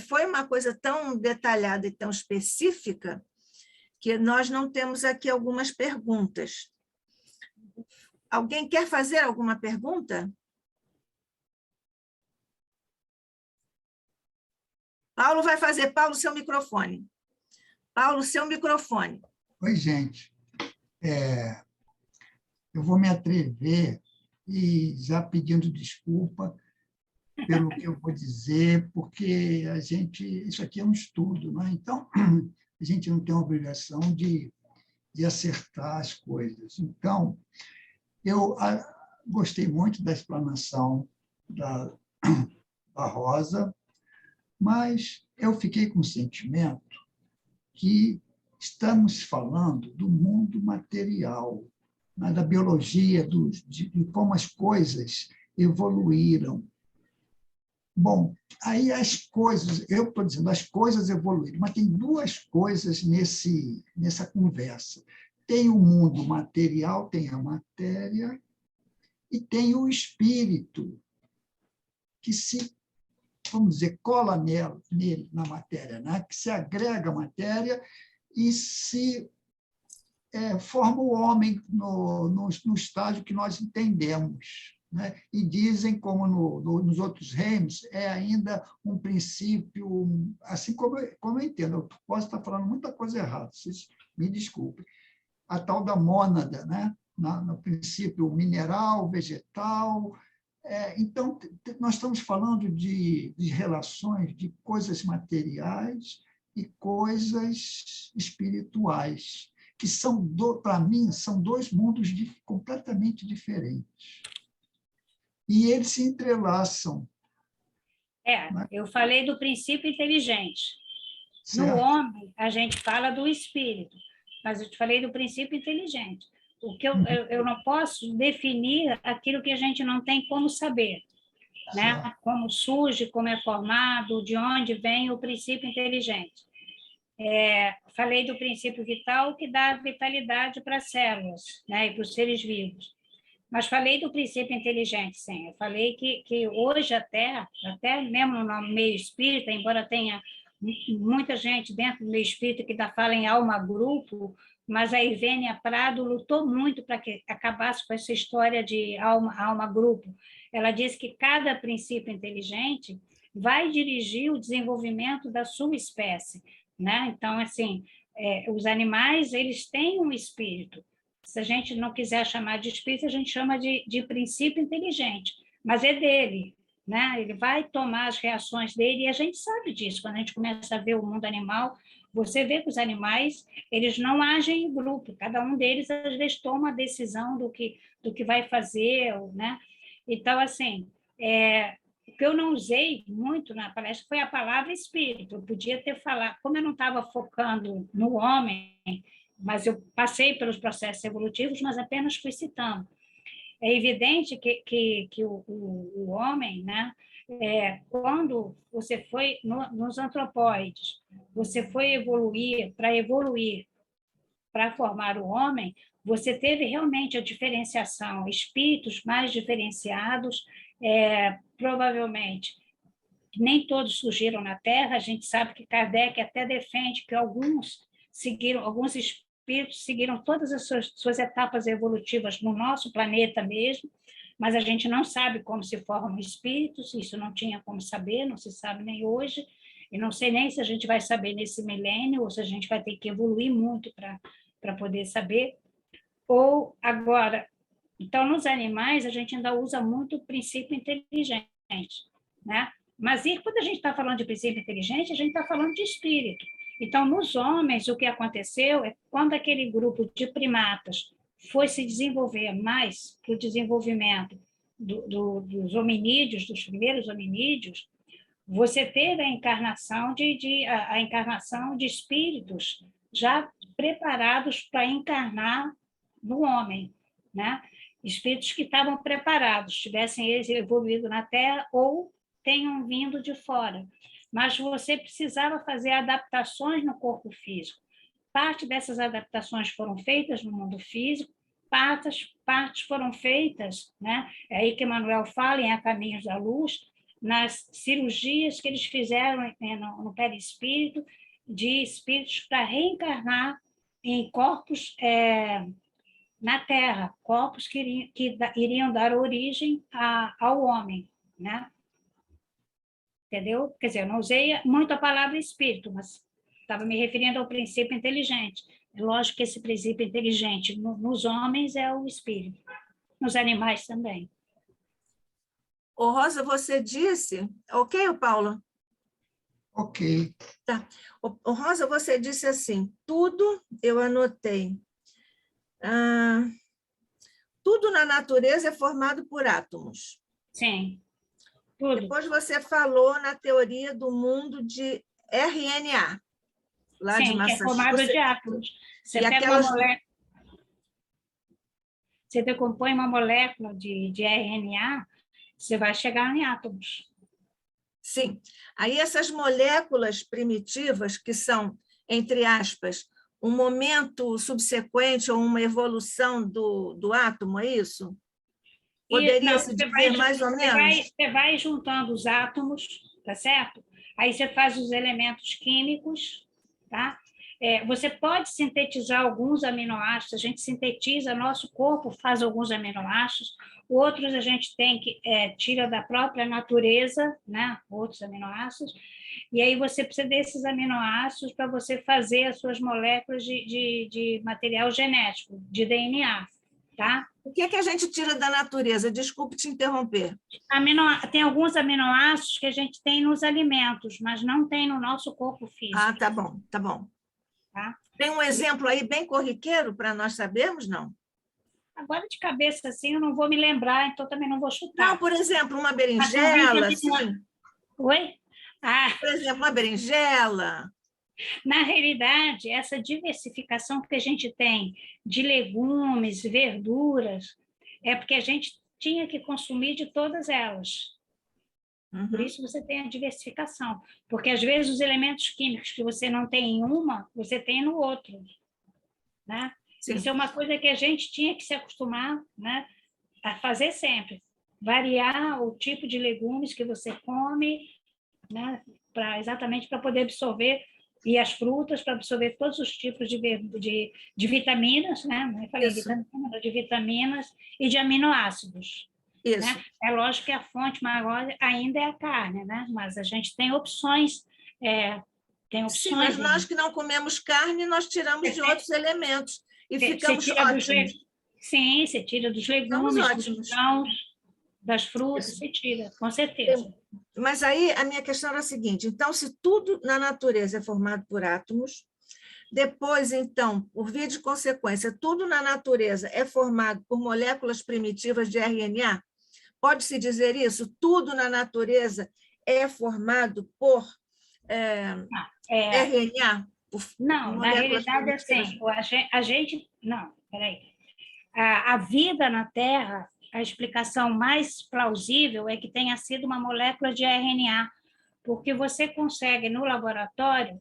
foi uma coisa tão detalhada e tão específica que nós não temos aqui algumas perguntas. Alguém quer fazer alguma pergunta? Paulo vai fazer. Paulo, seu microfone. Paulo, seu microfone. Oi, gente. Eu vou me atrever e já pedindo desculpa pelo que eu vou dizer, porque isso aqui é um estudo, não é? Então, a gente não tem a obrigação de acertar as coisas. Então, eu gostei muito da explanação da Rosa, mas eu fiquei com o sentimento que estamos falando do mundo material, né, da biologia, de como as coisas evoluíram. Bom, aí eu estou dizendo, as coisas evoluíram, mas tem duas coisas nessa conversa. Tem o mundo material, tem a matéria, e tem o espírito, que se, vamos dizer, cola nele, na matéria, né? Que se agrega à matéria e se forma o homem no estágio que nós entendemos. Né? E dizem, como nos outros reinos, é ainda um princípio, assim como eu entendo, eu posso estar falando muita coisa errada, vocês me desculpem, a tal da mônada, né? No princípio mineral, vegetal. Então, nós estamos falando de relações, de coisas materiais e coisas espirituais, que para mim, são dois mundos completamente diferentes. E eles se entrelaçam. Né? Eu falei do princípio inteligente. Certo. No homem, a gente fala do espírito, mas eu te falei do princípio inteligente. O que eu não posso definir aquilo que a gente não tem como saber, né? Como surge, como é formado, de onde vem o princípio inteligente. Falei do princípio vital, que dá vitalidade para as células, né? E para os seres vivos. Mas falei do princípio inteligente, sim. Eu falei que hoje até mesmo no meio espírita, embora tenha muita gente dentro do meio espírita que fala em alma-grupo, mas a Ivênia Prado lutou muito para que acabasse com essa história de alma-grupo. Ela disse que cada princípio inteligente vai dirigir o desenvolvimento da sua espécie, né? Então, assim, os animais, eles têm um espírito. Se a gente não quiser chamar de espírito, a gente chama de princípio inteligente, mas é dele, né? Ele vai tomar as reações dele, e a gente sabe disso. Quando a gente começa a ver o mundo animal, você vê que os animais, eles não agem em grupo, cada um deles, às vezes, toma a decisão do que vai fazer, né? Então, assim, o que eu não usei muito na palestra foi a palavra espírito. Eu podia ter falado, como eu não estava focando no homem, mas eu passei pelos processos evolutivos, mas apenas fui citando. É evidente que o homem, né, quando você foi nos antropóides, você foi evoluir, para formar o homem, você teve realmente a diferenciação, espíritos mais diferenciados, provavelmente, nem todos surgiram na Terra, a gente sabe que Kardec até defende que alguns espíritos seguiram todas as suas etapas evolutivas no nosso planeta mesmo, mas a gente não sabe como se formam espíritos, isso não tinha como saber, não se sabe nem hoje. E não sei nem se a gente vai saber nesse milênio, ou se a gente vai ter que evoluir muito para poder saber. Ou agora, então, nos animais, a gente ainda usa muito o princípio inteligente, né? Mas e quando a gente está falando de princípio inteligente, a gente está falando de espírito. Então, nos homens, o que aconteceu é quando aquele grupo de primatas foi se desenvolver mais para o desenvolvimento dos hominídeos, dos primeiros hominídeos, você teve a encarnação a encarnação de espíritos já preparados para encarnar no homem, né? Espíritos que estavam preparados, tivessem eles evoluído na Terra ou tenham vindo de fora. Mas você precisava fazer adaptações no corpo físico. Parte dessas adaptações foram feitas no mundo físico, partes foram feitas, né? É aí que Emmanuel fala em A Caminhos da Luz, nas cirurgias que eles fizeram no perispírito, de espíritos para reencarnar em corpos na Terra, corpos que iriam dar origem ao homem, né? Entendeu? Quer dizer, eu não usei muito a palavra espírito, mas estava me referindo ao princípio inteligente. É lógico que esse princípio inteligente nos homens é o espírito, nos animais também. Ô, Rosa, você disse... Ok, Paulo? Ok. Tá. Ô, Rosa, você disse assim, tudo, eu anotei, tudo na natureza é formado por átomos. Sim, tudo. Depois você falou na teoria do mundo de RNA, lá de Sim, que é Massachusetts. formado de átomos. Você pega aquelas... uma molécula, você decompõe uma molécula de RNA, você vai chegar em átomos. Sim. Aí essas moléculas primitivas, que são, entre aspas, um momento subsequente ou uma evolução do átomo, é isso? Poderia se dizer mais ou menos? Você vai juntando os átomos, tá certo? Aí você faz os elementos químicos, tá? Você pode sintetizar alguns aminoácidos, a gente sintetiza, nosso corpo faz alguns aminoácidos, outros a gente tira da própria natureza, né? Outros aminoácidos, e aí você precisa desses aminoácidos para você fazer as suas moléculas de material genético, de DNA, tá? O que é que a gente tira da natureza? Desculpe te interromper. Tem alguns aminoácidos que a gente tem nos alimentos, mas não tem no nosso corpo físico. Ah, tá bom, tá bom. Tá? Tem um exemplo aí bem corriqueiro para nós sabermos, não? Agora, de cabeça, assim, eu não vou me lembrar, então também não vou chutar. Não, por exemplo, uma berinjela, assim. Oi? Por exemplo, uma berinjela. Na realidade, essa diversificação que a gente tem de legumes, verduras, é porque a gente tinha que consumir de todas elas. Uhum. Por isso você tem a diversificação. Porque, às vezes, os elementos químicos que você não tem em uma, você tem no outro. Né? Isso é uma coisa que a gente tinha que se acostumar, né, a fazer sempre. Variar o tipo de legumes que você come, né, exatamente para poder absorver, e as frutas para absorver todos os tipos de vitaminas, né? Eu falei de vitaminas e de aminoácidos. Isso. Né? É lógico que a fonte maior ainda é a carne, né? Mas a gente tem opções. Sim, mas nós que não comemos carne, nós tiramos de outros elementos e ficamos ótimos. Sim, você tira dos legumes, dos grãos, das frutas, você tira, com certeza. Mas aí a minha questão era a seguinte, então, se tudo na natureza é formado por átomos, depois, então, por via de consequência, tudo na natureza é formado por moléculas primitivas de RNA, pode-se dizer isso? Tudo na natureza é formado por RNA? Não, na realidade, assim, a gente... Não, peraí. A vida na Terra, a explicação mais plausível é que tenha sido uma molécula de RNA, porque você consegue, no laboratório,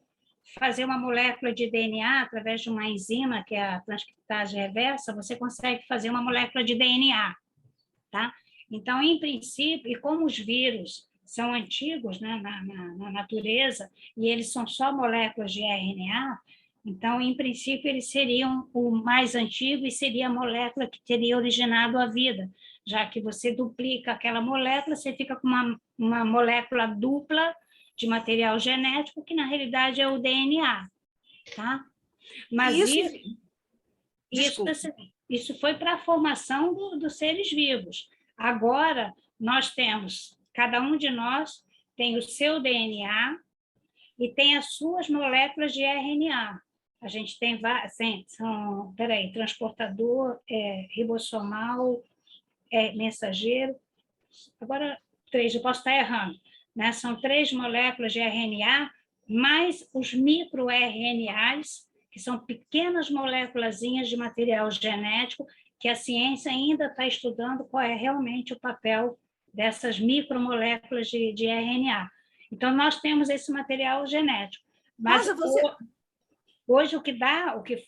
fazer uma molécula de DNA através de uma enzima, que é a transcriptase reversa, você consegue fazer uma molécula de DNA, tá? Então, em princípio, e como os vírus são antigos, né, na natureza, e eles são só moléculas de RNA, então, em princípio, eles seriam o mais antigo e seria a molécula que teria originado a vida, já que você duplica aquela molécula, você fica com uma molécula dupla de material genético, que na realidade é o DNA, tá? Mas isso foi para a formação dos seres vivos. Agora, cada um de nós tem o seu DNA e tem as suas moléculas de RNA. A gente tem transportador, ribossomal, mensageiro. Agora, 3, eu posso estar errando, né? São 3 moléculas de RNA, mais os microRNAs, que são pequenas moléculazinhas de material genético, que a ciência ainda está estudando qual é realmente o papel dessas micromoléculas de RNA. Então, nós temos esse material genético. Mas hoje o que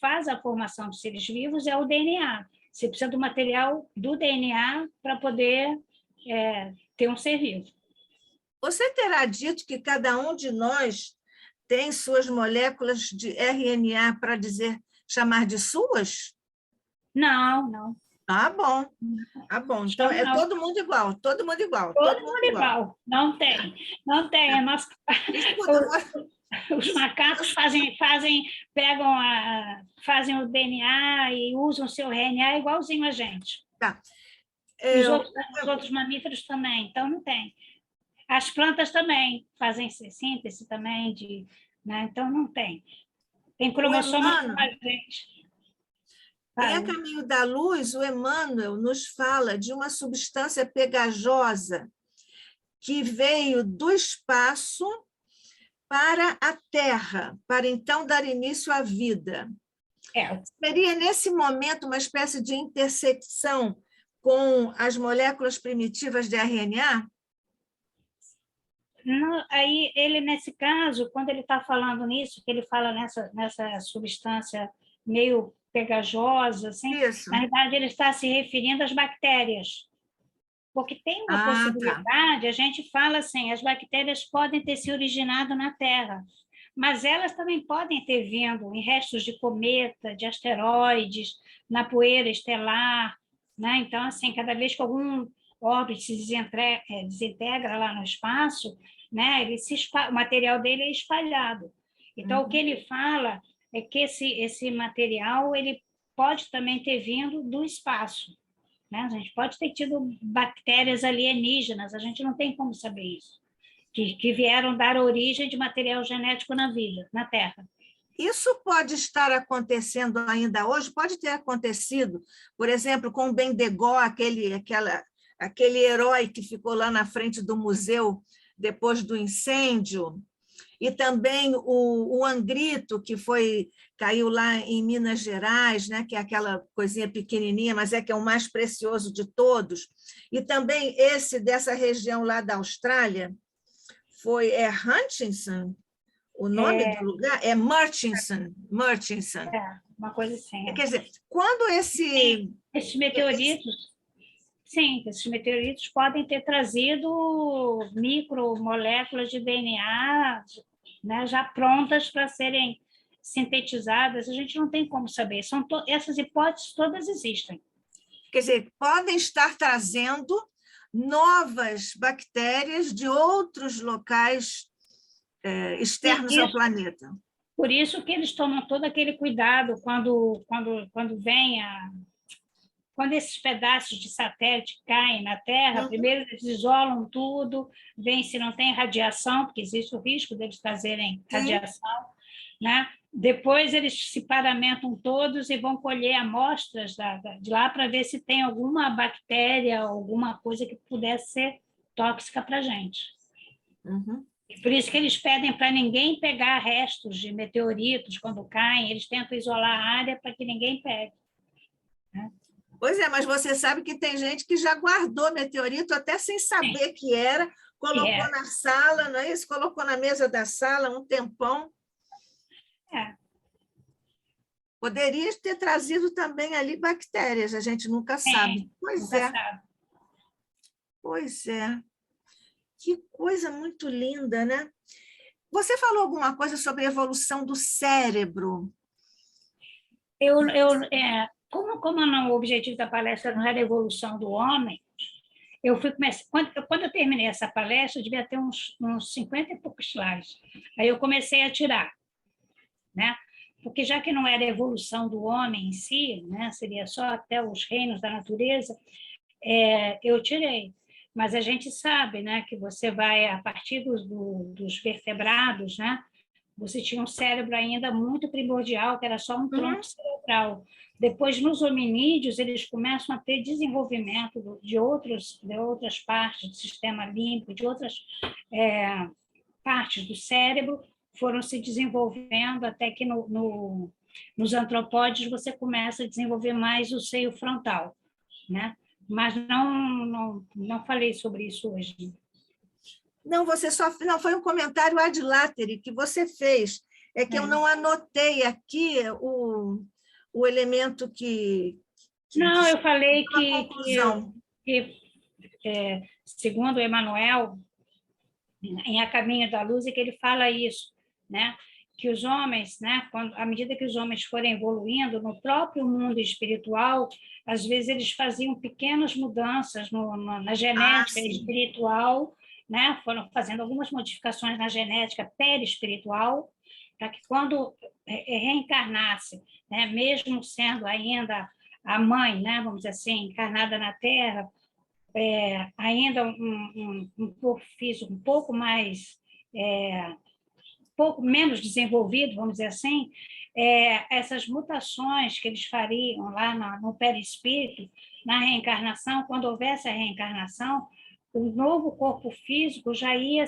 faz a formação dos seres vivos é o DNA. Você precisa do material do DNA para poder ter um ser vivo. Você terá dito que cada um de nós tem suas moléculas de RNA para chamar de suas? Não, não. Ah, bom. Ah, bom. Então, é todo mundo igual, todo mundo igual. Todo mundo igual. Não tem. Os macacos fazem o DNA e usam o seu RNA igualzinho a gente. Tá. Os outros mamíferos também, então não tem. As plantas também fazem síntese também, né? Então não tem. Tem cromossomos como a gente. Em A Caminho da Luz, o Emmanuel nos fala de uma substância pegajosa que veio do espaço para a Terra, para então dar início à vida. Seria, nesse momento, uma espécie de intersecção com as moléculas primitivas de RNA? Não, aí, ele, nesse caso, quando ele está falando nisso, que ele fala nessa substância meio pegajosa, assim, na verdade, ele está se referindo às bactérias. Porque tem uma possibilidade, a gente fala assim, as bactérias podem ter se originado na Terra, mas elas também podem ter vindo em restos de cometa, de asteroides, na poeira estelar, né? Então, assim, cada vez que algum órbita se desintegra lá no espaço, né? O material dele é espalhado. Então, o que ele fala é que esse material ele pode também ter vindo do espaço, né? A gente pode ter tido bactérias alienígenas, a gente não tem como saber isso, que vieram dar origem de material genético na vida, na Terra. Isso pode estar acontecendo ainda hoje? Pode ter acontecido, por exemplo, com o Bendegó, aquele herói que ficou lá na frente do museu depois do incêndio, e também o angrito, que caiu lá em Minas Gerais, né, que é aquela coisinha pequenininha, mas que é o mais precioso de todos, e também esse dessa região lá da Austrália, Hutchinson, o nome do lugar é Murchison. Uma coisa assim. Quer dizer, quando esses meteoritos... Sim, esses meteoritos podem ter trazido micromoléculas de DNA, né, já prontas para serem sintetizadas. A gente não tem como saber. Essas hipóteses todas existem. Quer dizer, podem estar trazendo novas bactérias de outros locais externos ao planeta. Por isso que eles tomam todo aquele cuidado quando esses pedaços de satélite caem na Terra, primeiro eles isolam tudo, veem se não tem radiação, porque existe o risco deles trazerem radiação, né? Depois eles se paramentam todos e vão colher amostras de lá para ver se tem alguma bactéria, alguma coisa que pudesse ser tóxica para a gente. E por isso que eles pedem para ninguém pegar restos de meteoritos quando caem, eles tentam isolar a área para que ninguém pegue, né? Pois é, mas você sabe que tem gente que já guardou meteorito até sem saber que era, colocou na sala, não é isso? Colocou na mesa da sala um tempão. Poderia ter trazido também ali bactérias, a gente nunca sabe. Pois é. Que coisa muito linda, né? Você falou alguma coisa sobre a evolução do cérebro? Como o objetivo da palestra não era a evolução do homem, eu fui começar, quando eu terminei essa palestra, eu devia ter uns 50 e poucos slides. Aí eu comecei a tirar, né? Porque já que não era a evolução do homem em si, né, seria só até os reinos da natureza, eu tirei. Mas a gente sabe, né, que você vai, a partir dos vertebrados, né, você tinha um cérebro ainda muito primordial, que era só um tronco cerebral. Depois, nos hominídeos, eles começam a ter desenvolvimento de outras partes do sistema límbico, de outras partes do cérebro, foram se desenvolvendo até que nos antropóides você começa a desenvolver mais o seio frontal, né? Mas não falei sobre isso hoje. Não, não, foi um comentário ad latere que você fez. É que eu não anotei aqui o elemento que não, eu falei que segundo Emmanuel, em A Caminho da Luz, é que ele fala isso, né? Que os homens, né, à medida que os homens forem evoluindo no próprio mundo espiritual, às vezes eles faziam pequenas mudanças na genética espiritual, né? Foram fazendo algumas modificações na genética perispiritual, para que quando reencarnasse, né, mesmo sendo ainda a mãe, né, vamos dizer assim, encarnada na Terra, ainda um corpo físico um pouco mais pouco menos desenvolvido, vamos dizer assim, essas mutações que eles fariam lá no perispírito, na reencarnação, quando houvesse a reencarnação, o novo corpo físico já ia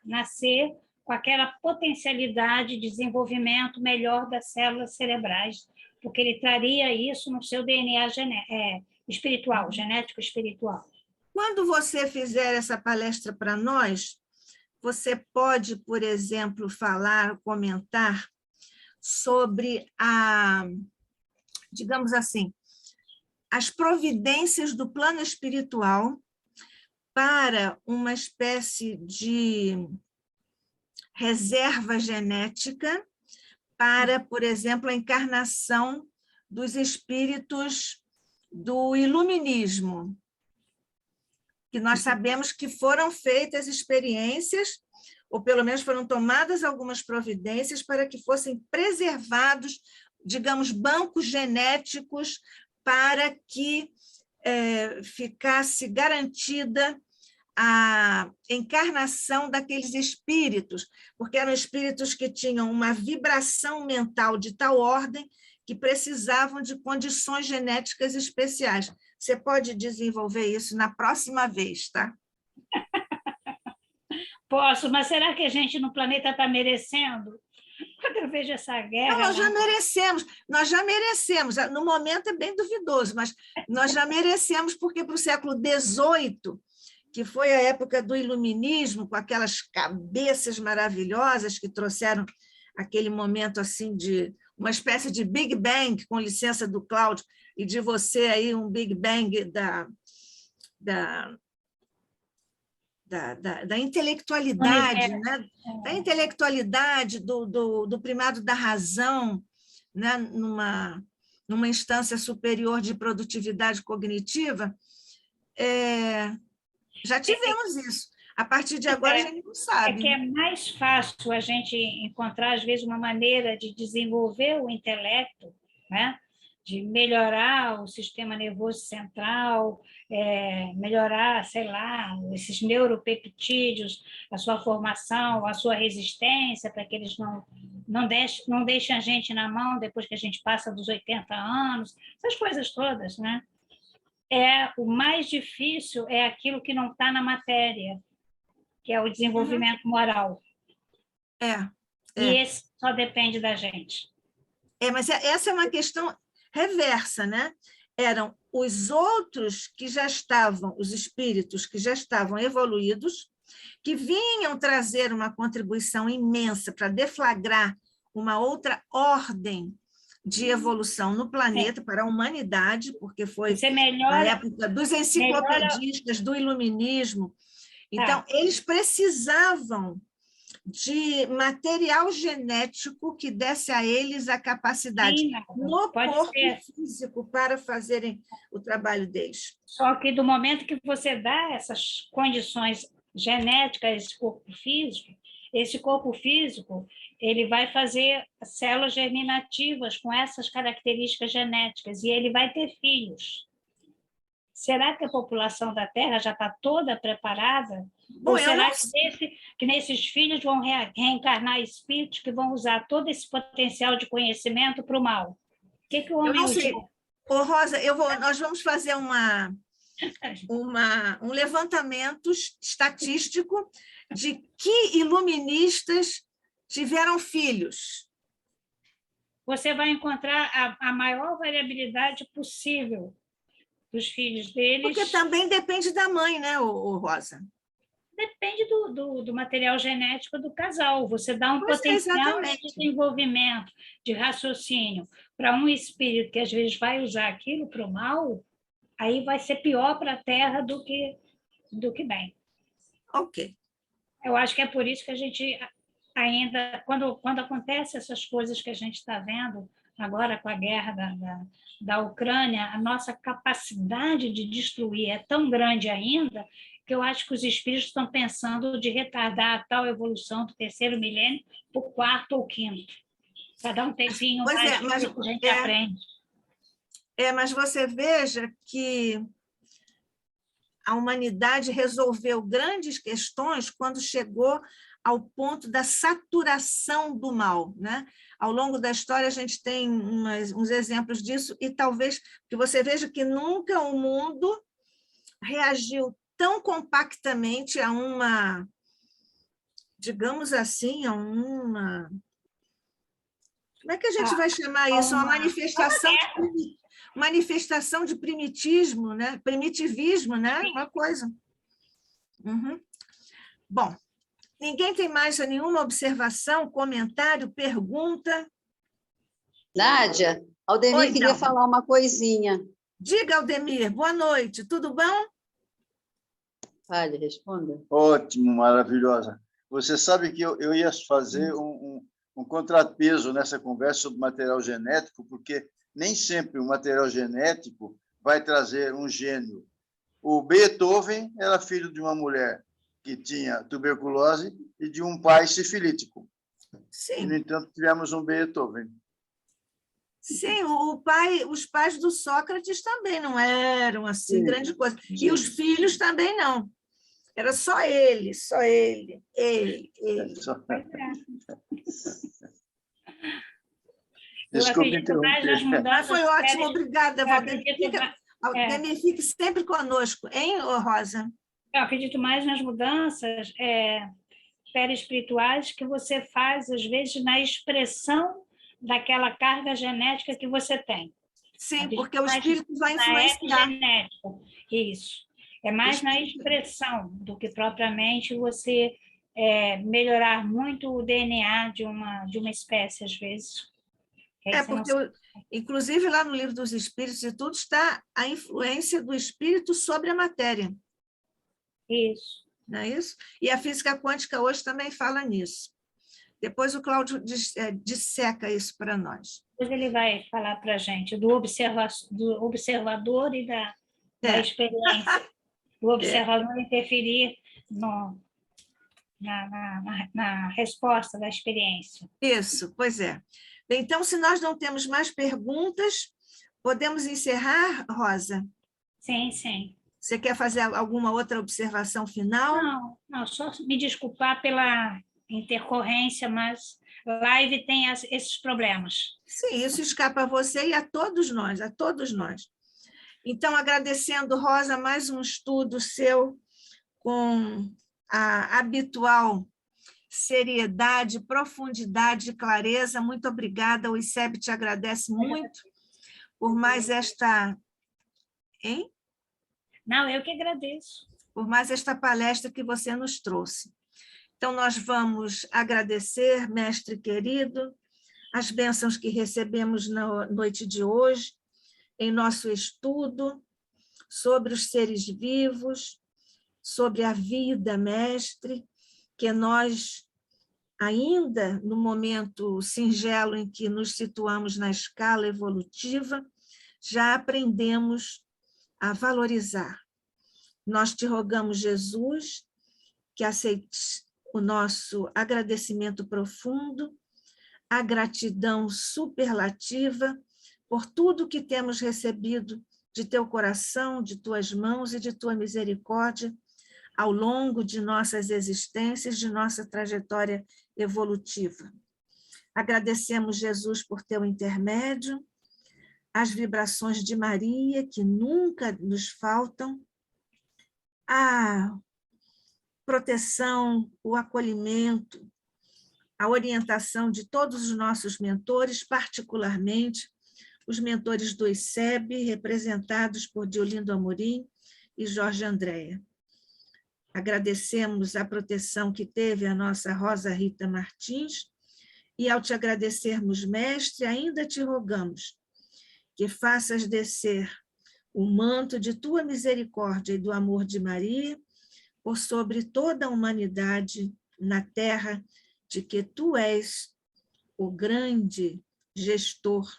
nascer com aquela potencialidade de desenvolvimento melhor das células cerebrais, porque ele traria isso no seu DNA espiritual, genético espiritual. Quando você fizer essa palestra para nós, você pode, por exemplo, comentar sobre digamos assim, as providências do plano espiritual para uma espécie de reserva genética para, por exemplo, a encarnação dos espíritos do iluminismo, que nós sabemos que foram feitas experiências, ou pelo menos foram tomadas algumas providências para que fossem preservados, digamos, bancos genéticos para que ficasse garantida a encarnação daqueles espíritos, porque eram espíritos que tinham uma vibração mental de tal ordem que precisavam de condições genéticas especiais. Você pode desenvolver isso na próxima vez, tá? Posso, mas será que a gente no planeta está merecendo? Quando eu vejo essa guerra... Não, nós já merecemos. No momento é bem duvidoso, mas nós já merecemos, porque para o século XVIII, que foi a época do iluminismo, com aquelas cabeças maravilhosas que trouxeram aquele momento assim de uma espécie de Big Bang, com licença do Cláudio, e de você aí um Big Bang da intelectualidade, né? Da intelectualidade, do primado da razão, né? numa instância superior de produtividade cognitiva, já tivemos isso. A partir de agora, a gente não sabe. É que é mais fácil a gente encontrar, às vezes, uma maneira de desenvolver o intelecto, né? De melhorar o sistema nervoso central, melhorar, sei lá, esses neuropeptídeos, a sua formação, a sua resistência, para que eles não deixem a gente na mão depois que a gente passa dos 80 anos, essas coisas todas, né? O mais difícil é aquilo que não está na matéria, que é o desenvolvimento moral. E esse só depende da gente. Mas essa é uma questão reversa, né? Eram os outros que já estavam, os espíritos que já estavam evoluídos, que vinham trazer uma contribuição imensa para deflagrar uma outra ordem de evolução no planeta para a humanidade, porque foi a época dos enciclopedistas, do iluminismo. Então, eles precisavam de material genético que desse a eles a capacidade Sim, no pode corpo ser. físico para fazerem o trabalho deles. Só que do momento que você dá essas condições genéticas a esse corpo físico, ele vai fazer células germinativas com essas características genéticas e ele vai ter filhos. Será que a população da Terra já está toda preparada? Bom, Ou eu será não que nesses filhos vão reencarnar espíritos que vão usar todo esse potencial de conhecimento para o mal? O que o Eu homem não sei. usa? Ô, Rosa, nós vamos fazer um levantamento estatístico de que iluministas tiveram filhos. Você vai encontrar a maior variabilidade possível dos filhos deles. Porque também depende da mãe, né, Rosa? Depende do material genético do casal. Você dá um Pois é, potencial de exatamente. desenvolvimento, de raciocínio para um espírito que às vezes vai usar aquilo para o mal, aí vai ser pior para a Terra do que bem. Ok. Eu acho que é por isso que a gente ainda, quando acontece essas coisas que a gente está vendo agora com a guerra da Ucrânia, a nossa capacidade de destruir é tão grande ainda que eu acho que os espíritos estão pensando de retardar a tal evolução do 3º milênio para o 4º ou 5º, para dar um tempinho Pois mais é, mas, que a gente aprende. Mas você veja que a humanidade resolveu grandes questões quando chegou ao ponto da saturação do mal, né? Ao longo da história, a gente tem uns exemplos disso, e talvez que você veja que nunca o mundo reagiu tão compactamente a uma, digamos assim, a uma... Como é que a gente vai chamar isso? Uma manifestação de primitismo, né? Primitivismo, né? Uma coisa. Uhum. Bom, ninguém tem mais nenhuma observação, comentário, pergunta? Nádia, Aldemir Oi, queria Dalma. falar uma coisinha. Diga, Aldemir, boa noite, tudo bom? Fale, responda. Ótimo, maravilhosa. Você sabe que eu ia fazer um contrapeso nessa conversa sobre material genético, porque nem sempre o material genético vai trazer um gênio. O Beethoven era filho de uma mulher que tinha tuberculose e de um pai sifilítico. Sim. E, no entanto, tivemos um Beethoven. Sim, os pais do Sócrates também não eram assim Sim, grande coisa. sim. E os filhos também não. Era só ele. Desculpe interromper. Mas foi ótimo, obrigada, Valdemir. Fique sempre conosco, hein, Rosa? Eu acredito mais nas mudanças perispirituais que você faz, às vezes, na expressão daquela carga genética que você tem. Sim, porque o espírito vai influenciar. Isso. É mais na expressão do que propriamente você melhorar muito o DNA de uma espécie, às vezes. Porque, inclusive, lá no Livro dos Espíritos e tudo está a influência do espírito sobre a matéria. Isso. Não é isso? E a física quântica hoje também fala nisso. Depois o Cláudio disseca isso para nós. Depois ele vai falar para a gente do observador e da experiência. O observador interferir na resposta da experiência. Isso, pois é. Então, se nós não temos mais perguntas, podemos encerrar, Rosa? Sim. Você quer fazer alguma outra observação final? Não, só me desculpar pela intercorrência, mas live tem esses problemas. Sim, isso escapa a você e a todos nós, Então, agradecendo, Rosa, mais um estudo seu com a habitual seriedade, profundidade e clareza. Muito obrigada, o ICEB te agradece muito por mais esta... Hein? Não, eu que agradeço. Por mais esta palestra que você nos trouxe. Então, nós vamos agradecer, mestre querido, as bênçãos que recebemos na noite de hoje, em nosso estudo sobre os seres vivos, sobre a vida, mestre, que nós ainda no momento singelo em que nos situamos na escala evolutiva, já aprendemos a valorizar. Nós te rogamos, Jesus, que aceite o nosso agradecimento profundo, a gratidão superlativa por tudo que temos recebido de teu coração, de tuas mãos e de tua misericórdia ao longo de nossas existências, de nossa trajetória evolutiva. Agradecemos, Jesus, por teu intermédio, as vibrações de Maria, que nunca nos faltam, a proteção, o acolhimento, a orientação de todos os nossos mentores, particularmente os mentores do ICEB, representados por Diolindo Amorim e Jorge Andréa. Agradecemos a proteção que teve a nossa Rosa Rita Martins, e ao te agradecermos, mestre, ainda te rogamos que faças descer o manto de tua misericórdia e do amor de Maria por sobre toda a humanidade na terra, de que tu és o grande gestor,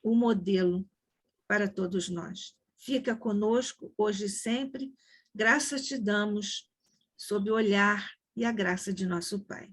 o modelo para todos nós. Fica conosco hoje e sempre, graças te damos, sob o olhar e a graça de nosso Pai.